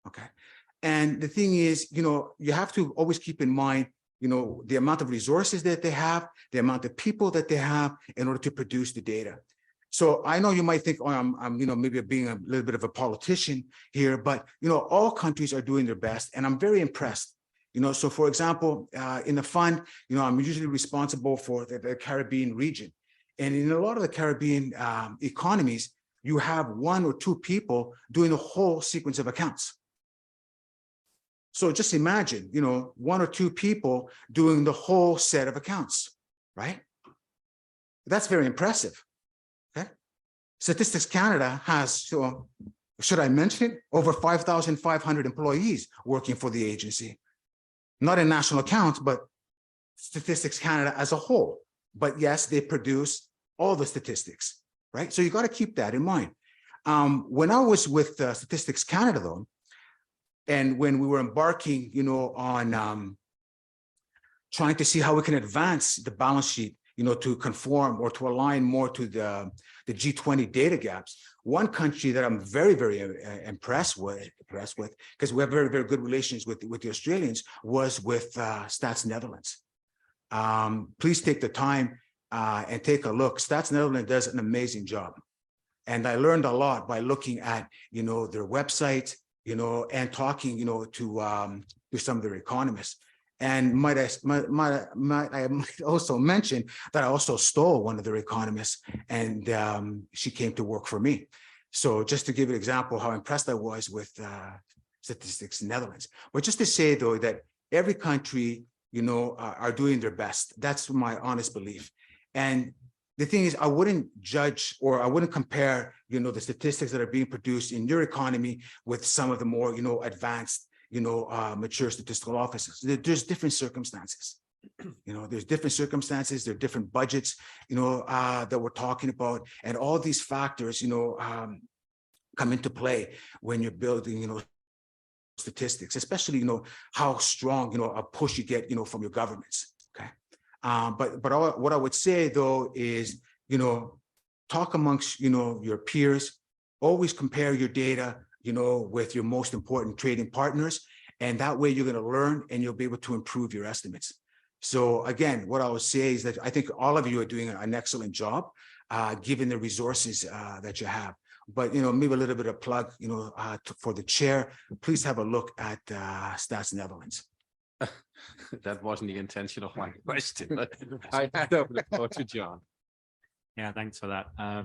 Okay. And the thing is, you have to always keep in mind, the amount of resources that they have, the amount of people that they have in order to produce the data. So I know you might think, oh, I'm maybe being a little bit of a politician here, but, all countries are doing their best, and I'm very impressed. So for example, in the fund, I'm usually responsible for the Caribbean region. And in a lot of the Caribbean economies, you have one or two people doing the whole sequence of accounts. So just imagine, one or two people doing the whole set of accounts, right? That's very impressive. Okay. Statistics Canada has, should I mention, over 5,500 employees working for the agency. Not in national accounts, but Statistics Canada as a whole. But yes, they produce all the statistics, right? So you got to keep that in mind. When I was with Statistics Canada, though, and when we were embarking, on trying to see how we can advance the balance sheet, to conform or to align more to the G20 data gaps, one country that I'm very, very impressed with, because we have very, very good relations with the Australians, was with Stats Netherlands. Please take the time and take a look. Stats Netherlands does an amazing job. And I learned a lot by looking at, their website, and talking, to some of their economists. And might I also mention that I also stole one of their economists, and she came to work for me. So just to give an example how impressed I was with Statistics Netherlands. But just to say, though, that every country, are doing their best. That's my honest belief. And the thing is, I wouldn't judge, or I wouldn't compare, the statistics that are being produced in your economy with some of the more, advanced, mature statistical offices. There's different circumstances. There's different circumstances, there are different budgets, that we're talking about. And all these factors, come into play when you're building, statistics, especially, how strong, a push you get, from your governments. Okay. But what I would say, though, is, talk amongst, your peers, always compare your data, with your most important trading partners. And that way you're going to learn, and you'll be able to improve your estimates. So again, what I would say is that I think all of you are doing an excellent job, given the resources that you have. But, maybe a little bit of plug, for the chair, please have a look at Stats Netherlands. That wasn't the intention of my question. But I hand over the floor to John. Yeah, thanks for that. I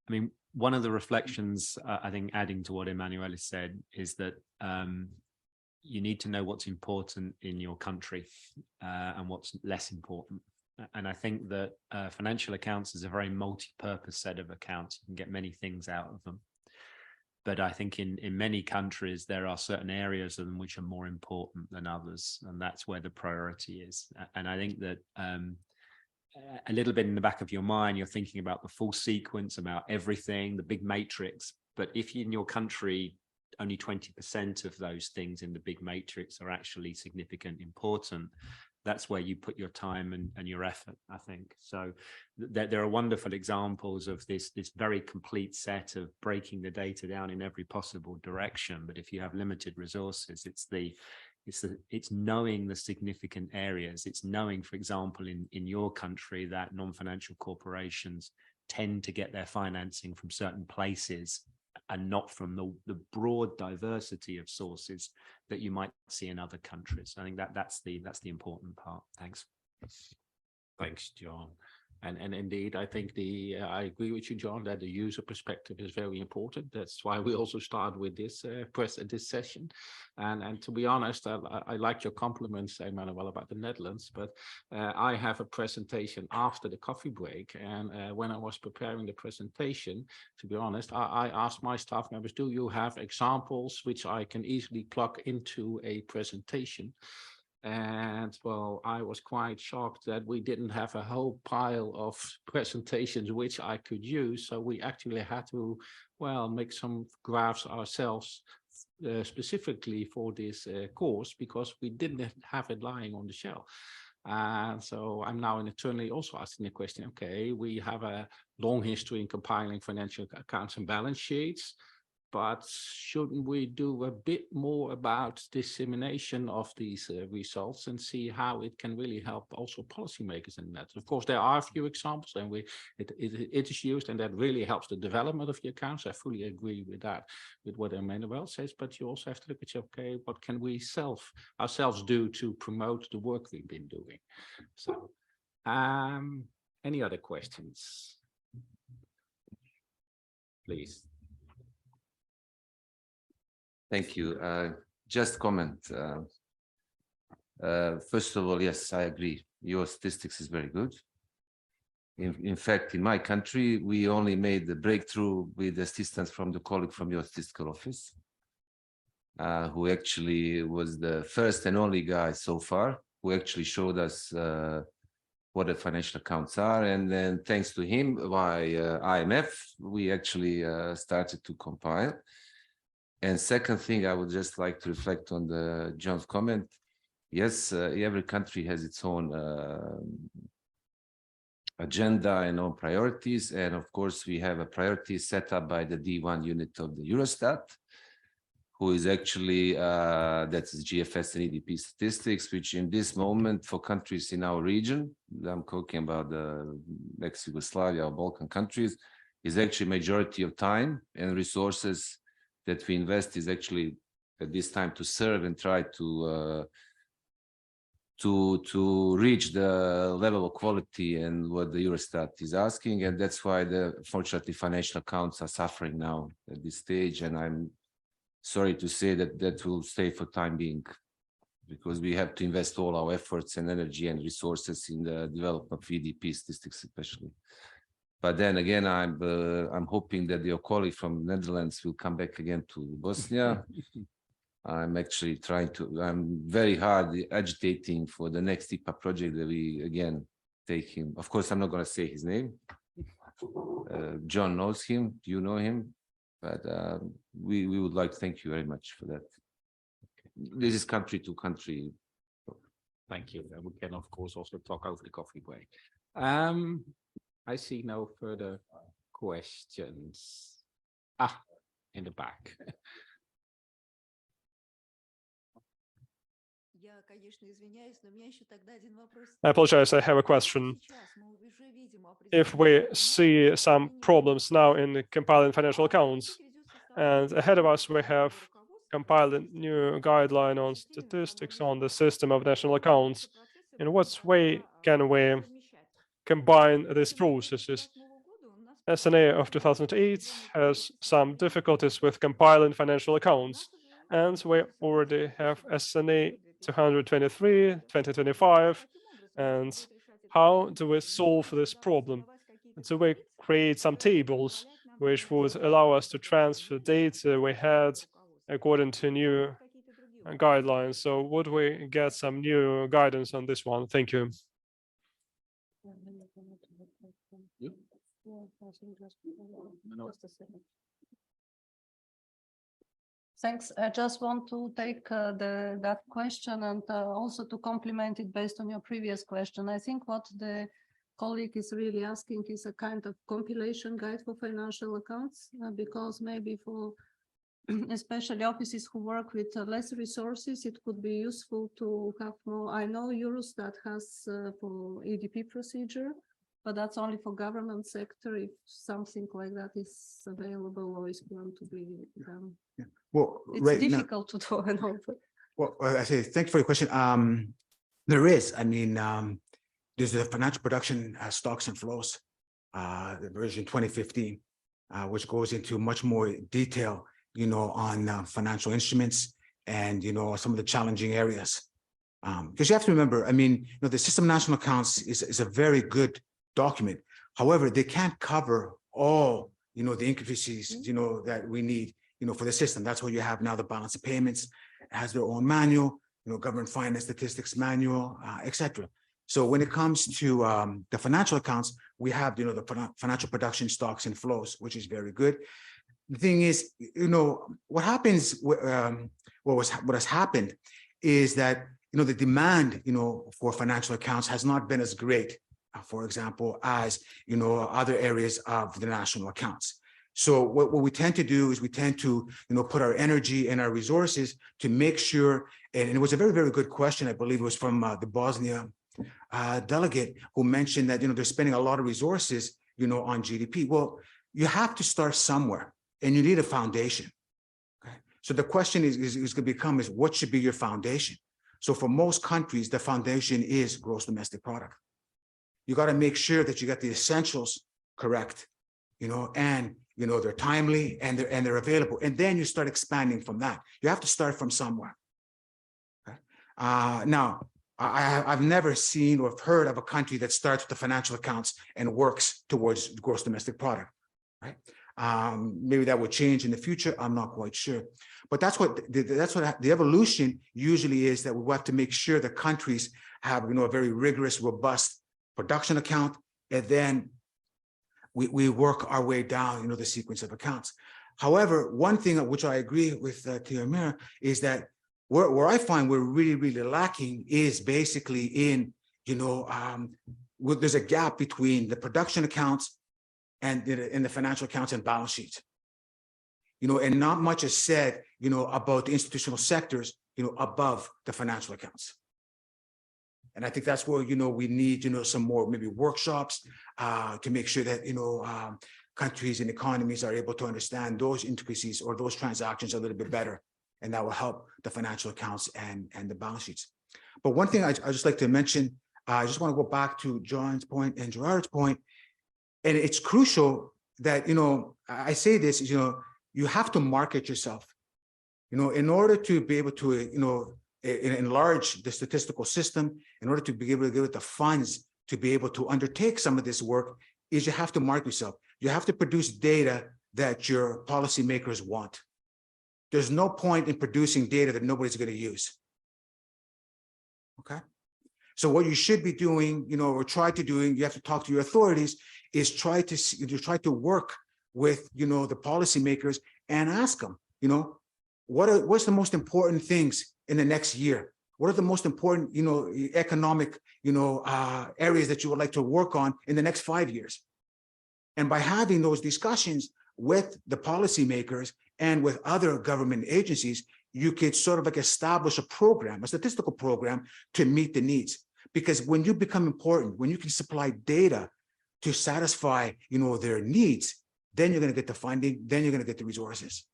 mean, one of the reflections, I think, adding to what Emmanuel has said, is that you need to know what's important in your country and what's less important. And I think that financial accounts is a very multi-purpose set of accounts. You can get many things out of them. But I think in many countries, there are certain areas of them which are more important than others. And that's where the priority is. And I think that a little bit in the back of your mind, you're thinking about the full sequence, about everything, the big matrix. But if in your country, only 20% of those things in the big matrix are actually significant, important, that's where you put your time and your effort, I think. So there are wonderful examples of this very complete set of breaking the data down in every possible direction. But if you have limited resources, it's knowing the significant areas. It's knowing, for example, in your country, that non-financial corporations tend to get their financing from certain places and not from the broad diversity of sources that you might see in other countries. I think that's the important part. Thanks. Thanks, John. And indeed, I think I agree with you, John, that the user perspective is very important. That's why we also start with this this session. And to be honest, I like your compliments, Emmanuel, about the Netherlands, but I have a presentation after the coffee break. And when I was preparing the presentation, to be honest, I asked my staff members, do you have examples which I can easily plug into a presentation? And well, I was quite shocked that we didn't have a whole pile of presentations which I could use. So we actually had to, well, make some graphs ourselves specifically for this course, because we didn't have it lying on the shelf. And so I'm now internally also asking the question, okay, we have a long history in compiling financial accounts and balance sheets, but shouldn't we do a bit more about dissemination of these results and see how it can really help also policymakers in that? Of course, there are a few examples, and it is used, and that really helps the development of the accounts. I fully agree with that, with what Emmanuel says, but you also have to look at, okay, what can we ourselves do to promote the work we've been doing? So, any other questions? Please. Thank you. Just comment. First of all, yes, I agree. Your statistics is very good. In fact, in my country, we only made the breakthrough with assistance from the colleague from your statistical office, who actually was the first and only guy so far who actually showed us what the financial accounts are. And then thanks to him, by IMF, we actually started to compile. And second thing, I would just like to reflect on John's comment. Yes, every country has its own agenda and own priorities. And of course, we have a priority set up by the D1 unit of the Eurostat, who is actually, that's GFS and EDP statistics, which in this moment for countries in our region, I'm talking about the ex-Yugoslavia or Balkan countries, is actually majority of time and resources that we invest is actually at this time to serve and try to reach the level of quality and what the Eurostat is asking. And that's why fortunately financial accounts are suffering now at this stage. And I'm sorry to say that will stay for time being, because we have to invest all our efforts and energy and resources in the development of EDP statistics especially. But then again, I'm hoping that your colleague from the Netherlands will come back again to Bosnia. I'm actually I'm very hard agitating for the next IPA project that we again take him. Of course, I'm not going to say his name. John knows him, you know him, but we would like to thank you very much for that. This is country to country. Thank you. And we can, of course, also talk over the coffee break. I see no further questions. In the back. I apologize, I have a question. If we see some problems now in compiling financial accounts, and ahead of us we have compiled a new guideline on statistics on the system of national accounts. In what way can we combine these processes? SNA of 2008 has some difficulties with compiling financial accounts, and we already have SNA 223, 2025, and how do we solve this problem? Do we create some tables which would allow us to transfer data we had according to new guidelines? So would we get some new guidance on this one? Thank you. Thanks. I just want to take that question and also to complement it based on your previous question. I think what the colleague is really asking is a kind of compilation guide for financial accounts, because maybe for especially offices who work with less resources, it could be useful to have more. I know Eurostat has for EDP procedure, but that's only for government sector. If something like that is available or is planned to be done. Yeah. Well, it's right difficult to do and all. Well, I say thank you for your question. There is, I mean, there's the financial production stocks and flows, the version 2015, which goes into much more detail, you know, on financial instruments and, you know, some of the challenging areas. Because you have to remember, I mean, you know, the system of national accounts is a very good document. However, they can't cover all, you know, the intricacies, you know, that we need, you know, for the system. That's why you have now the balance of payments. It has their own manual, you know, government finance statistics manual, etc. So when it comes to the financial accounts, we have, you know, the financial production stocks and flows, which is very good. The thing is, you know, what happens, what has happened is that, you know, the demand, you know, for financial accounts has not been as great, for example, as, you know, other areas of the national accounts. So what we tend to do is we tend to, you know, put our energy and our resources to make sure, and it was a very, very good question, I believe it was from the Bosnia delegate who mentioned that, you know, they're spending a lot of resources, you know, on GDP. Well, you have to start somewhere and you need a foundation. Okay. So the question is going to become is what should be your foundation? So for most countries, the foundation is gross domestic product. You got to make sure that you got the essentials correct, you know, and, you know, they're timely and they're available. And then you start expanding from that. You have to start from somewhere. Okay. Now, I've never seen or heard of a country that starts with the financial accounts and works towards gross domestic product, right? Maybe that will change in the future. I'm not quite sure, but that's what the evolution usually is, that we have to make sure the countries have, you know, a very rigorous, robust production account, and then we work our way down, you know, the sequence of accounts. However, one thing which I agree with Tiamira is that where I find we're really, really lacking is basically in, you know, there's a gap between the production accounts and in the financial accounts and balance sheets, you know, and not much is said, you know, about the institutional sectors, you know, above the financial accounts. And I think that's where, you know, we need, you know, some more maybe workshops to make sure that, you know, countries and economies are able to understand those intricacies or those transactions a little bit better. And that will help the financial accounts and the balance sheets. But one thing I just like to mention, I just want to go back to John's point and Gerard's point. And it's crucial that, you know, I say this, you know, you have to market yourself, you know, in order to be able to, you know, enlarge the statistical system, in order to be able to give it the funds to be able to undertake some of this work, is you have to market yourself. You have to produce data that your policymakers want. There's no point in producing data that nobody's going to use. Okay. So what you should be doing, you know, or try to doing, you have to talk to your authorities, is try to work with, you know, the policymakers and ask them, you know, what's the most important things in the next year? What are the most important, you know, economic, you know, areas that you would like to work on in the next 5 years? And by having those discussions with the policymakers and with other government agencies, you could sort of like establish a program, a statistical program to meet the needs. Because when you become important, when you can supply data to satisfy, you know, their needs, then you're going to get the funding, then you're going to get the resources.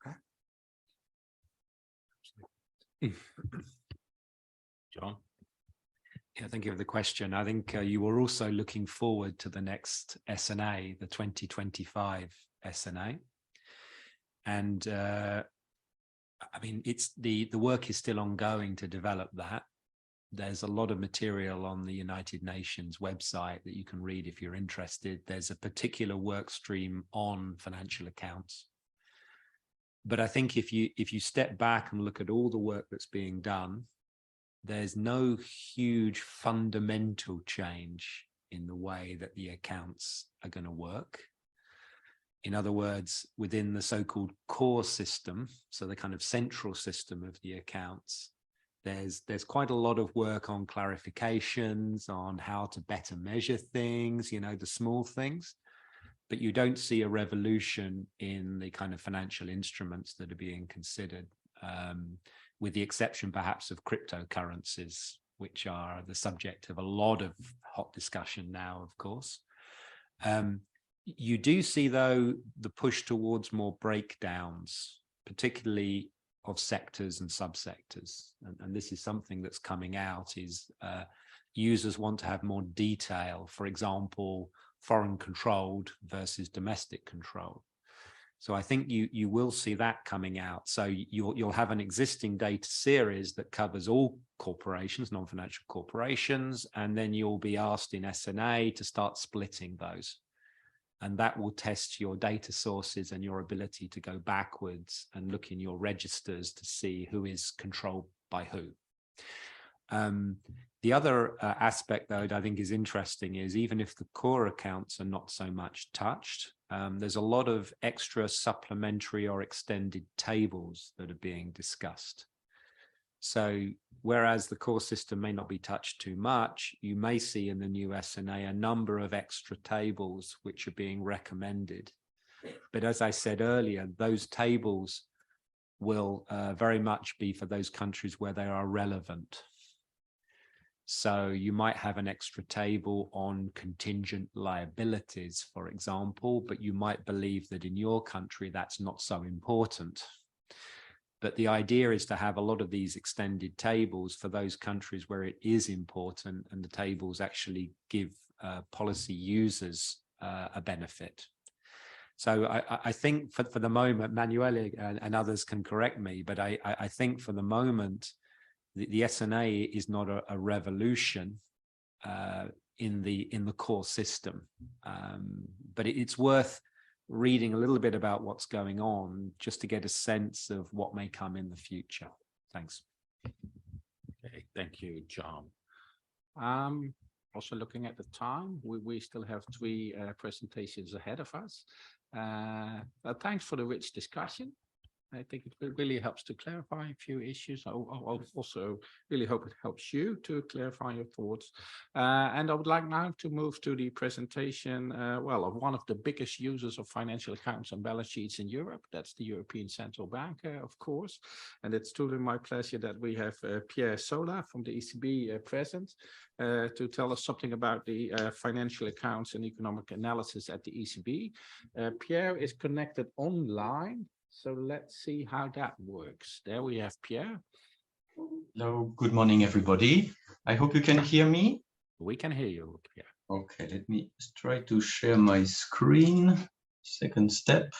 Okay. John? Yeah, thank you for the question. I think you were also looking forward to the next SNA, the 2025 SNA. And I mean, it's the work is still ongoing to develop that. There's a lot of material on the United Nations website that you can read if you're interested. There's a particular work stream on financial accounts. But I think if you step back and look at all the work that's being done, there's no huge fundamental change in the way that the accounts are going to work. In other words, within the so-called core system, so the kind of central system of the accounts, there's quite a lot of work on clarifications, on how to better measure things, you know, the small things. But you don't see a revolution in the kind of financial instruments that are being considered, with the exception perhaps of cryptocurrencies, which are the subject of a lot of hot discussion now, of course. You do see, though, the push towards more breakdowns, particularly of sectors and subsectors. And this is something that's coming out, is users want to have more detail, for example, foreign controlled versus domestic controlled. So I think you will see that coming out. So you'll have an existing data series that covers all corporations, non-financial corporations, and then you'll be asked in SNA to start splitting those. And that will test your data sources and your ability to go backwards and look in your registers to see who is controlled by who. The other aspect, though, that I think is interesting is even if the core accounts are not so much touched, there's a lot of extra supplementary or extended tables that are being discussed. So whereas the core system may not be touched too much, you may see in the new SNA a number of extra tables which are being recommended. But as I said earlier, those tables will very much be for those countries where they are relevant. So you might have an extra table on contingent liabilities, for example, but you might believe that in your country that's not so important. But the idea is to have a lot of these extended tables for those countries where it is important, and the tables actually give policy users a benefit. So I think for the moment, Manuel and others can correct me, but I think for the moment, the SNA is not a revolution in the core system, but it's worth reading a little bit about what's going on just to get a sense of what may come in the future. Thanks. Okay, thank you, John. Also looking at the time, we still have 3 presentations ahead of us. Thanks for the rich discussion. I think it really helps to clarify a few issues. I also really hope it helps you to clarify your thoughts. And I would like now to move to the presentation, well, of one of the biggest users of financial accounts and balance sheets in Europe. That's the European Central Bank, of course. And it's truly my pleasure that we have Pierre Sola from the ECB present to tell us something about the financial accounts and economic analysis at the ECB. Pierre is connected online. So let's see how that works. There we have Pierre. Hello, good morning, everybody. I hope you can hear me. We can hear you, Pierre. Okay, let me try to share my screen. Second step.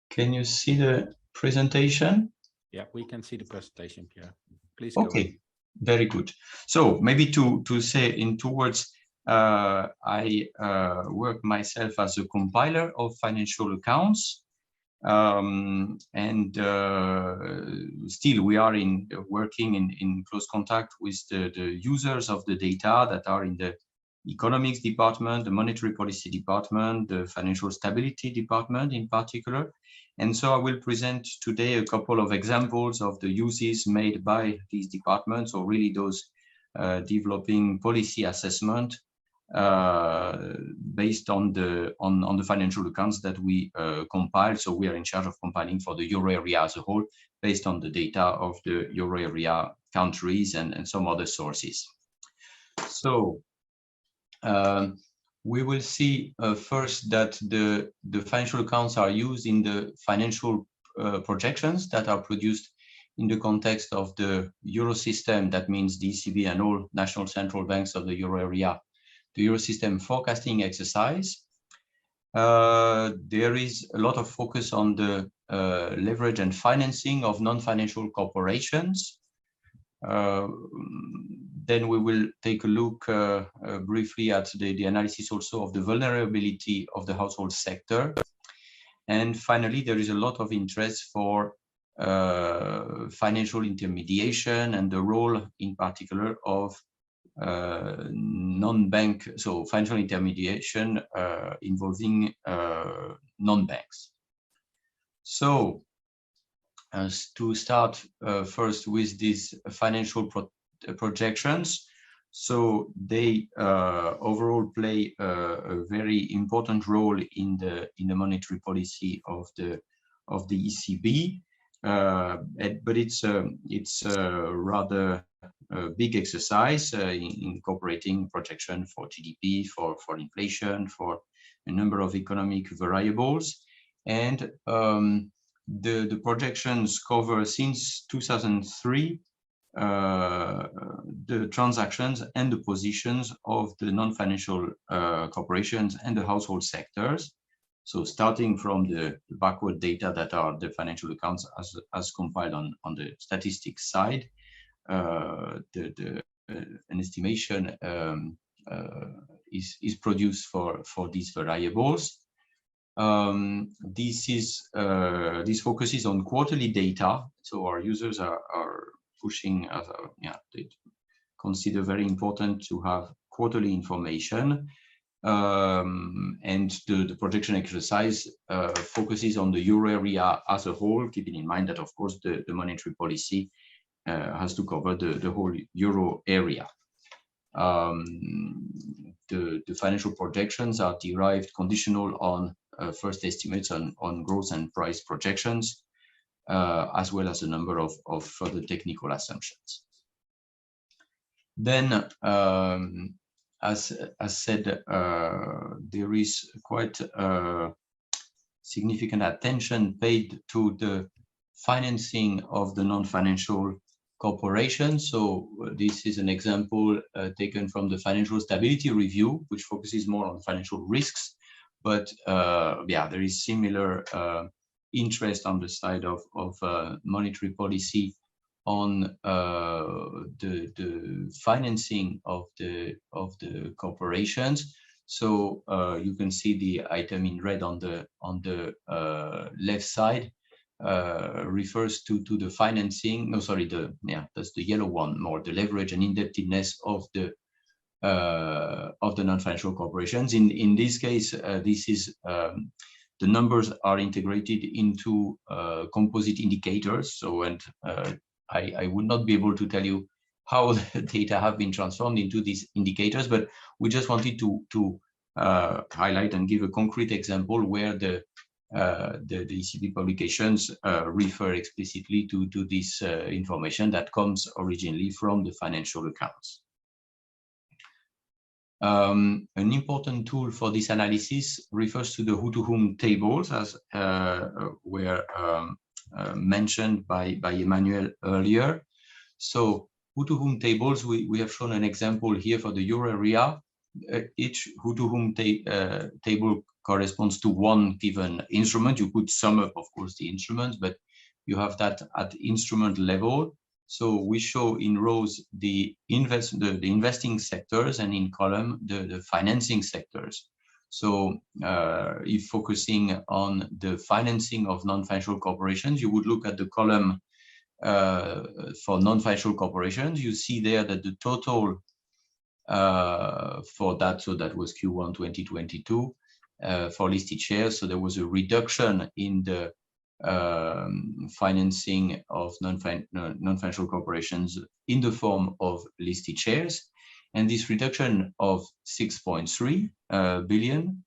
Can you see the presentation? Yeah, we can see the presentation, Pierre. Please go Okay. ahead. Very good. So maybe to say in 2 words, I work myself as a compiler of financial accounts, and still we are working in close contact with the users of the data that are in the economics department, the monetary policy department, the financial stability department in particular. And so I will present today a couple of examples of the uses made by these departments, or really those developing policy assessment based on the financial accounts that we compile. So we are in charge of compiling for the euro area as a whole, based on the data of the euro area countries and some other sources. So we will see first that the financial accounts are used in the financial projections that are produced in the context of the Euro system. That means the ECB and all national central banks of the Euro area, the Euro system forecasting exercise. There is a lot of focus on the leverage and financing of non-financial corporations. Then we will take a look briefly at the analysis also of the vulnerability of the household sector. And finally, there is a lot of interest for financial intermediation and the role in particular of non-bank, so financial intermediation involving non-banks. So to start first with these financial projections, so they overall play a very important role in the monetary policy of the ECB, but it's a rather big exercise incorporating projection for GDP, for inflation, for a number of economic variables, and the projections cover since 2003 the transactions and the positions of the non-financial corporations and the household sectors. So starting from the backward data that are the financial accounts as compiled on the statistics side, an estimation is produced for these variables. This focuses on quarterly data, so our users are pushing, they consider very important to have quarterly information, and the projection exercise focuses on the Euro area as a whole, keeping in mind that, of course, the monetary policy has to cover the whole Euro area. The financial projections are derived conditional on first estimates on growth and price projections, as well as a number of further technical assumptions. Then, as said, there is quite significant attention paid to the financing of the non-financial corporations. So this is an example taken from the Financial Stability Review, which focuses more on financial risks. But there is similar interest on the side of monetary policy on the financing of the corporations. So you can see the item in red on the left side refers to the financing. No, sorry, that's the yellow one more, the leverage and indebtedness of the non-financial corporations. In this case, this is the numbers are integrated into composite indicators. So, and I would not be able to tell you how the data have been transformed into these indicators, but we just wanted to highlight and give a concrete example where the ECB publications refer explicitly to this information that comes originally from the financial accounts. An important tool for this analysis refers to the who-to-whom tables, as were mentioned by Emmanuel earlier. So who-to-whom tables, we have shown an example here for the Euro area. Each who-to-whom table corresponds to one given instrument. You could sum up, of course, the instruments, but you have that at instrument level. So we show in rows the investing sectors, and in column the financing sectors. So if focusing on the financing of non-financial corporations, you would look at the column for non-financial corporations. You see there that the total for that, so that was Q1 2022 for listed shares. So there was a reduction in the financing of non-financial corporations in the form of listed shares. And this reduction of 6.3 billion,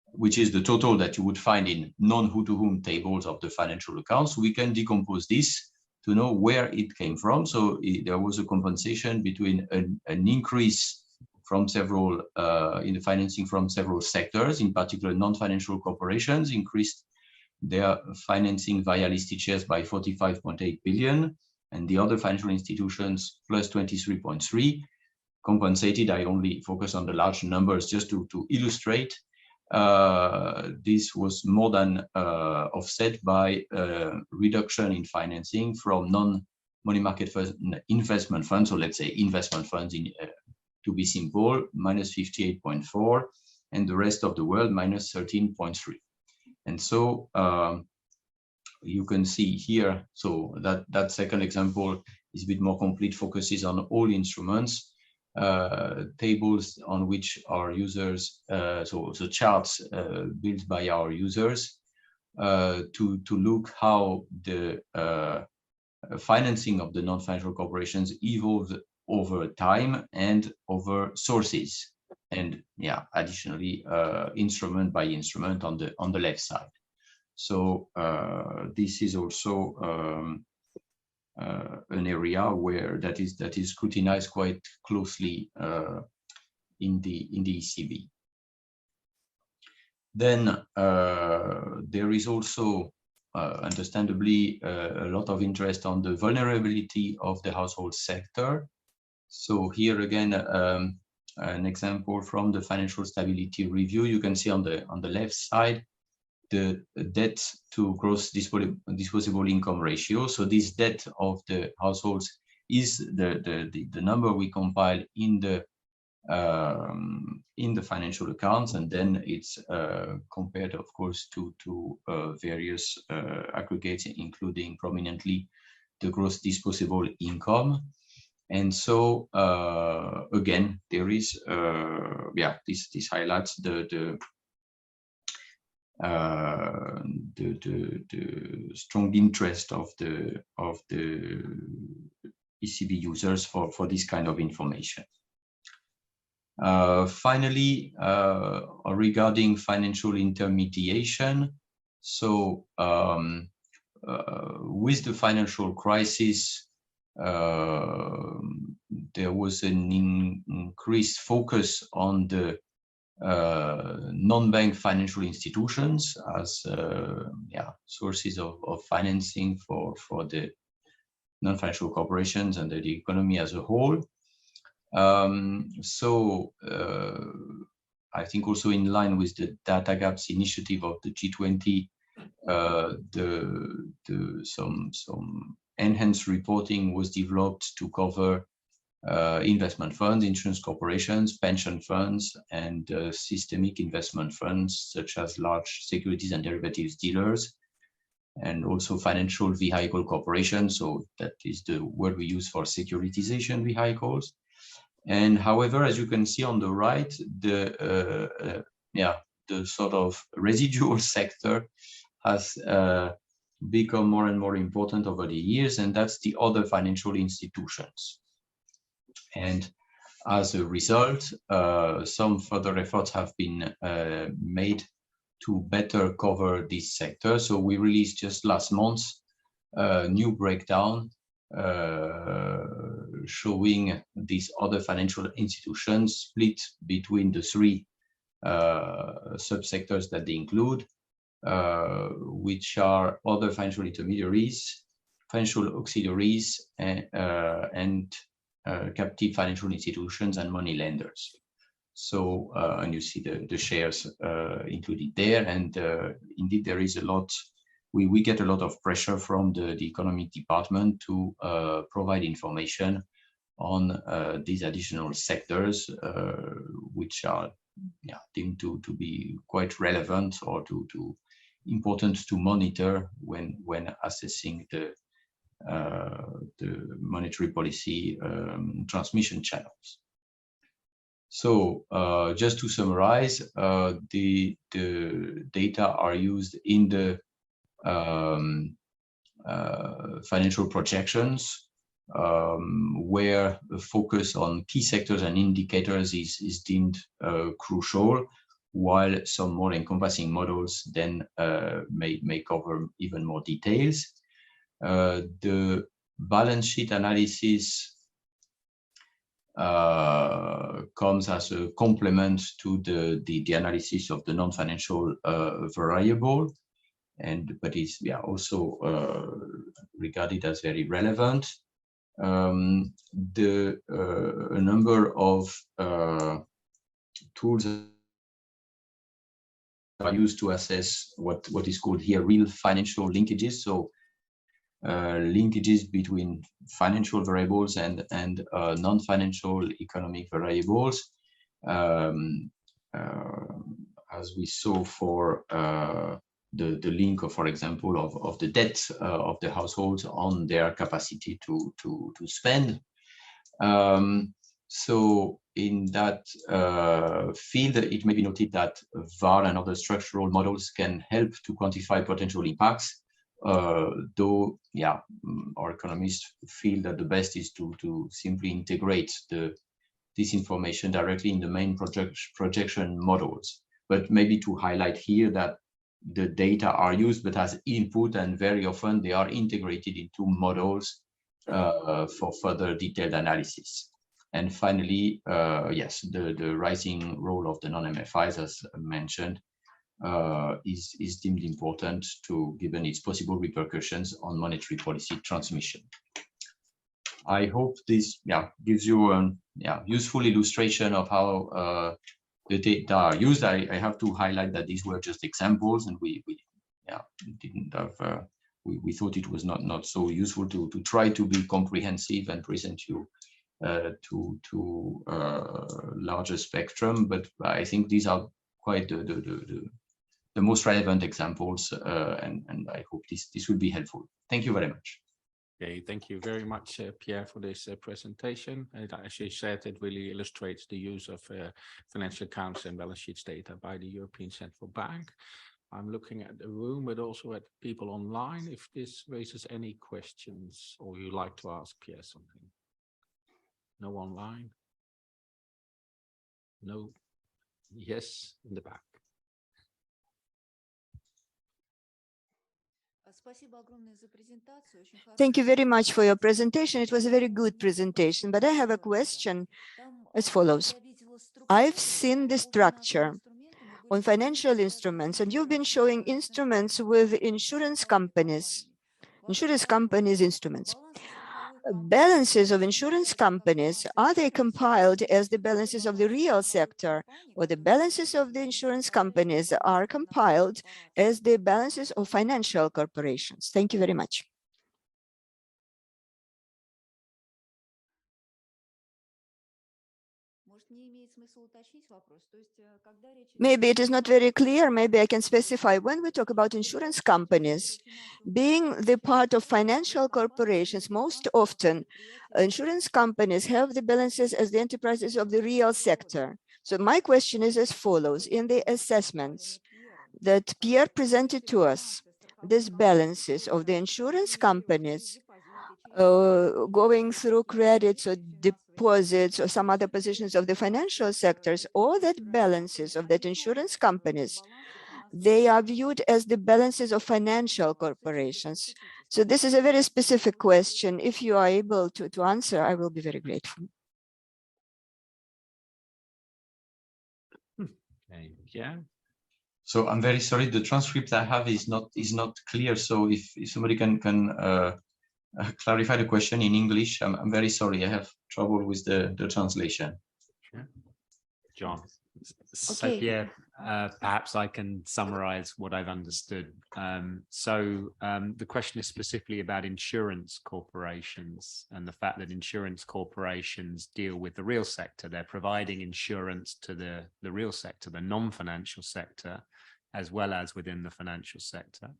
which is the total that you would find in non-who-to-whom tables of the financial accounts, we can decompose this to know where it came from. So there was a compensation between an increase from several in the financing from several sectors. In particular, non-financial corporations increased their financing via listed shares by 45.8 billion, and the other financial institutions plus 23.3. Compensated. I only focus on the large numbers just to illustrate. This was more than offset by reduction in financing from non-money market investment funds. So let's say investment funds, to be simple, minus 58.4, and the rest of the world minus 13.3. And so you can see here, so that second example is a bit more complete, focuses on all instruments. Tables on which our users, so charts built by our users to look how the financing of the non-financial corporations evolved over time and over sources, and additionally instrument by instrument on the left side. So this is also an area where that is scrutinized quite closely in the ECB. Then there is also understandably a lot of interest on the vulnerability of the household sector. So here again an example from the Financial Stability Review. You can see on the left side the debt to gross disposable income ratio. So this debt of the households is the number we compile in the financial accounts, and then it's compared, of course, to various aggregates, including prominently the gross disposable income. And so again, there is this highlights the strong interest of the ECB users for this kind of information. Finally, regarding financial intermediation, so with the financial crisis, there was an increased focus on the non-bank financial institutions as sources of financing for the non-financial corporations and the economy as a whole. So I think also in line with the data gaps initiative of the G20, some enhanced reporting was developed to cover investment funds, insurance corporations, pension funds, and systemic investment funds, such as large securities and derivatives dealers, and also financial vehicle corporations. So that is the word we use for securitization vehicles. And however, as you can see on the right, the sort of residual sector has become more and more important over the years, and that's the other financial institutions. And as a result, some further efforts have been made to better cover this sector. So we released just last month a new breakdown showing these other financial institutions split between the three subsectors that they include, which are other financial intermediaries, financial auxiliaries, and captive financial institutions and money lenders. So, and you see the shares included there, and indeed there is a lot, we get a lot of pressure from the economic department to provide information on these additional sectors, which are deemed to be quite relevant or to important to monitor when assessing the monetary policy transmission channels. So just to summarize, the data are used in the financial projections, where the focus on key sectors and indicators is deemed crucial, while some more encompassing models then may cover even more details. The balance sheet analysis comes as a complement to the analysis of the non-financial variable, but is also regarded as very relevant. A number of tools are used to assess what is called here real financial linkages. So linkages between financial variables and non-financial economic variables, as we saw for the link of, for example, of the debt of the households on their capacity to spend. So in that field, it may be noted that VAR and other structural models can help to quantify potential impacts, though, our economists feel that the best is to simply integrate this information directly in the main projection models. But maybe to highlight here that the data are used, but as input, and very often they are integrated into models for further detailed analysis. And finally, yes, the rising role of the non-MFIs, as mentioned, is deemed important given its possible repercussions on monetary policy transmission. I hope this gives you a useful illustration of how the data are used. I have to highlight that these were just examples, and we didn't have we thought it was not so useful to try to be comprehensive and present you to larger spectrum, but I think these are quite the most relevant examples, and I hope this will be helpful. Thank you very much. Okay, thank you very much, Pierre, for this presentation. And as you said, it really illustrates the use of financial accounts and balance sheets data by the European Central Bank. I'm looking at the room, but also at people online, if this raises any questions or you'd like to ask Pierre something. No online? No? Yes, in the back. Thank you very much for your presentation. It was a very good presentation, but I have a question as follows. I've seen the structure on financial instruments, and you've been showing instruments with insurance companies instruments. Balances of insurance companies, are they compiled as the balances of the real sector, or the balances of the insurance companies are compiled as the balances of financial corporations? Thank you very much. Maybe it is not very clear. Maybe I can specify. When we talk about insurance companies being the part of financial corporations, most often insurance companies have the balances as the enterprises of the real sector. So my question is as follows. In the assessments that Pierre presented to us, these balances of the insurance companies going through credits or deposits or some other positions of the financial sectors, all that balances of that insurance companies, they are viewed as the balances of financial corporations. So this is a very specific question. If you are able to answer, I will be very grateful. Okay, yeah. So I'm very sorry, the transcript I have is not clear. So if somebody can clarify the question in English, I'm very sorry. I have trouble with the translation. Sure. John. So Pierre, perhaps I can summarize what I've understood. The question is specifically about insurance corporations and the fact that insurance corporations deal with the real sector. They're providing insurance to the real sector, the non-financial sector, as well as within the financial sector.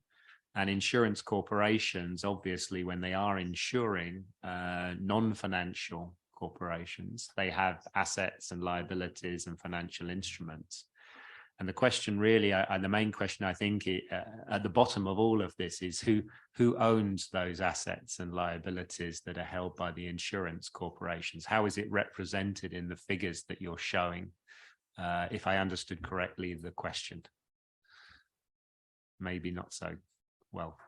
And insurance corporations, obviously, when they are insuring non-financial corporations, they have assets and liabilities and financial instruments. And the question really, the main question I think at the bottom of all of this is who owns those assets and liabilities that are held by the insurance corporations? How is it represented in the figures that you're showing? If I understood correctly the question. Maybe not so. well,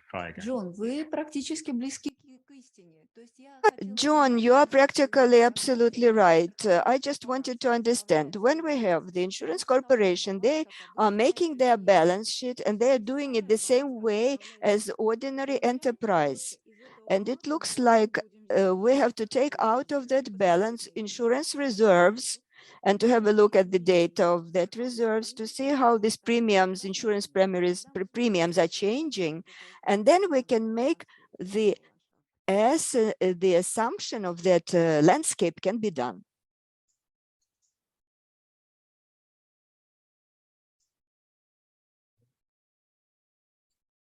try again. Джон, вы практически близки к истине. То есть я John, you are practically absolutely right. I just wanted to understand, when we have the insurance corporation, they are making their balance sheet and they are doing it the same way as ordinary enterprise. And it looks like we have to take out of that balance insurance reserves and to have a look at the data of that reserves to see how these premiums, insurance premiums are changing. And then we can make the the assumption of that landscape can be done.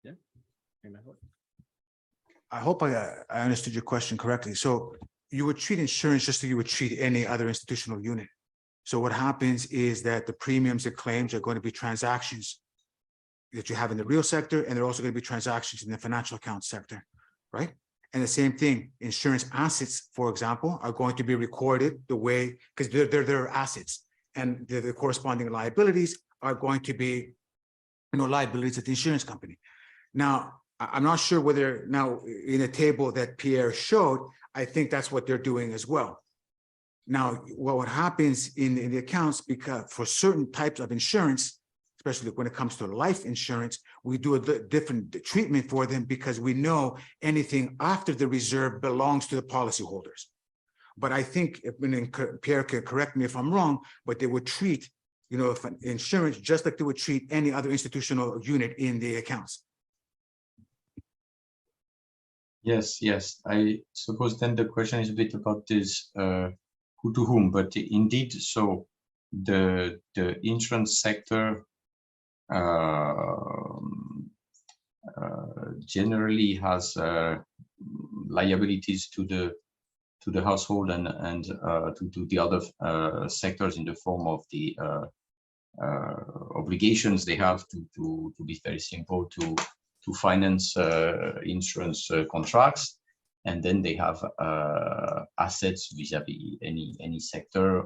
Yeah. I hope I understood your question correctly. So you would treat insurance just like you would treat any other institutional unit. So what happens is that the premiums and claims are going to be transactions that you have in the real sector, and they're also going to be transactions in the financial account sector, right? And the same thing, insurance assets, for example, are going to be recorded the way, because they're assets, and the corresponding liabilities are going to be, liabilities at the insurance company. Now, I'm not sure whether now in the table that Pierre showed, I think that's what they're doing as well. Now, what happens in the accounts, because for certain types of insurance, especially when it comes to life insurance, we do a different treatment for them because we know anything after the reserve belongs to the policyholders. But I think, Pierre can correct me if I'm wrong, but they would treat, insurance just like they would treat any other institutional unit in the accounts. Yes, yes. I suppose then the question is a bit about this, who to whom, but indeed, so the insurance sector generally has liabilities to the household and to the other sectors in the form of the obligations they have to be very simple to finance insurance contracts, and then they have assets vis-a-vis any sector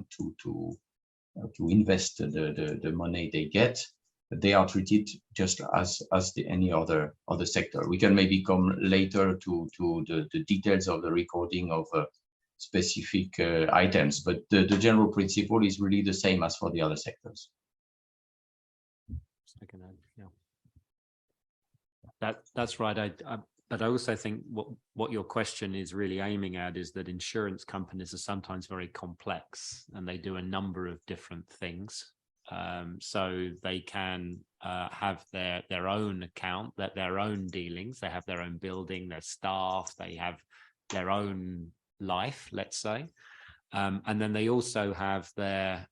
to invest the money they get. They are treated just as any other sector. We can maybe come later to the details of the recording of specific items, but the general principle is really the same as for the other sectors. Yeah. That's right. But I also think what your question is really aiming at is that insurance companies are sometimes very complex and they do a number of different things. So they can have their own account, their own dealings, they have their own building, their staff, they have their own life, let's say. And then they also have their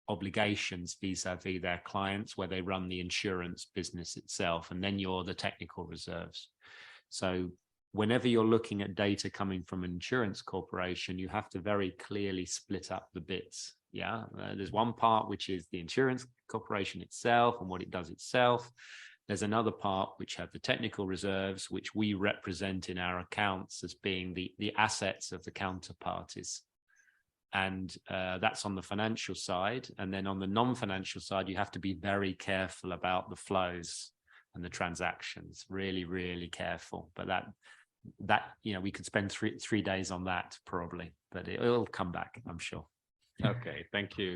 obligations vis-a-vis their clients, where they run the insurance business itself, and then you're the technical reserves. So whenever you're looking at data coming from an insurance corporation, you have to very clearly split up the bits. Yeah, there's one part which is the insurance corporation itself and what it does itself. There's another part which have the technical reserves, which we represent in our accounts as being the assets of the counterparties. And that's on the financial side. And then on the non-financial side, you have to be very careful about the flows and the transactions, really, really careful. But that we could spend three days on that probably, but it'll come back, I'm sure. Okay, thank you.